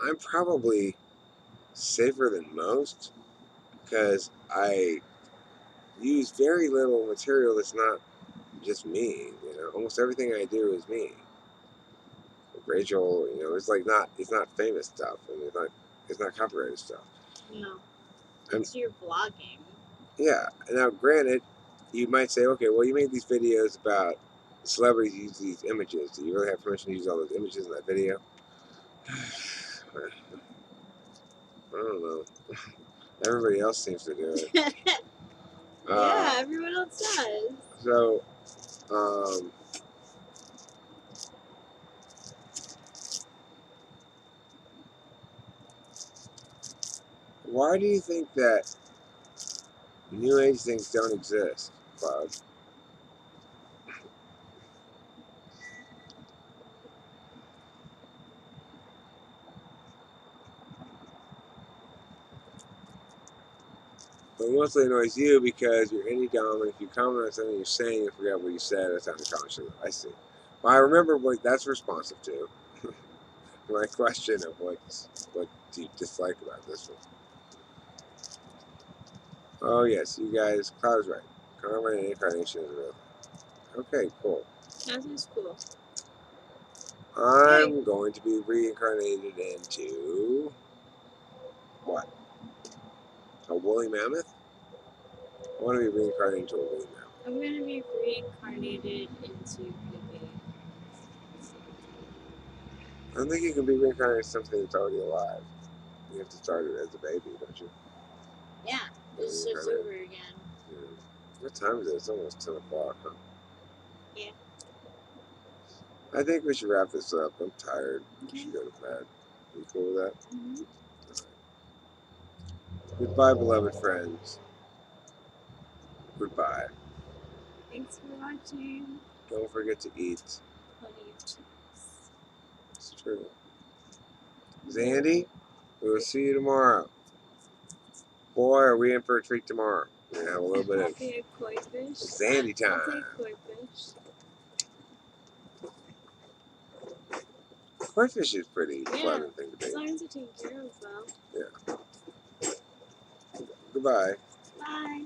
I'm probably safer than most because I use very little material that's not just me. You know, almost everything I do is me. Rachel, you know, it's not famous stuff, and it's not copyrighted stuff. No, it's your vlogging. Yeah. Now, granted, you might say, okay, well, you made these videos about celebrities use these images. Do you really have permission to use all those images in that video? I don't know. Everybody else seems to do it. Yeah, everyone else does. So, why do you think that New Age things don't exist, Cloud? But mostly annoys you because you're indie dumb, and if you comment on something you're saying, you forget what you said. That's how the comment. I see. Well, I remember what that's responsive to. My question of what do you dislike about this one? Oh yes, you guys, Cloud's right. Karma and incarnation is real. Okay, cool. That's cool. I'm going to be reincarnated into what? A woolly mammoth? I want to be reincarnated into a woolly mammoth. I'm gonna be reincarnated into Pippi. I don't think you can be reincarnated into something that's already alive. You have to start it as a baby, don't you? Yeah, it starts over again. Yeah. What time is it? It's almost 10 o'clock, huh? Yeah. I think we should wrap this up. I'm tired. Okay. We should go to bed. You cool with that? Mm-hmm. Right. Goodbye, beloved friends. Goodbye. Thanks for watching. Don't forget to eat. Plenty of chips. It's true. Zandy, we'll see you tomorrow. Boy, are we in for a treat tomorrow. We're going to have a little bit of Coffee and koi fish. Zandy time. I'll take koi fish. Koi fish is pretty pleasant thing to As be. long as you take care of well. Yeah. Goodbye. Bye.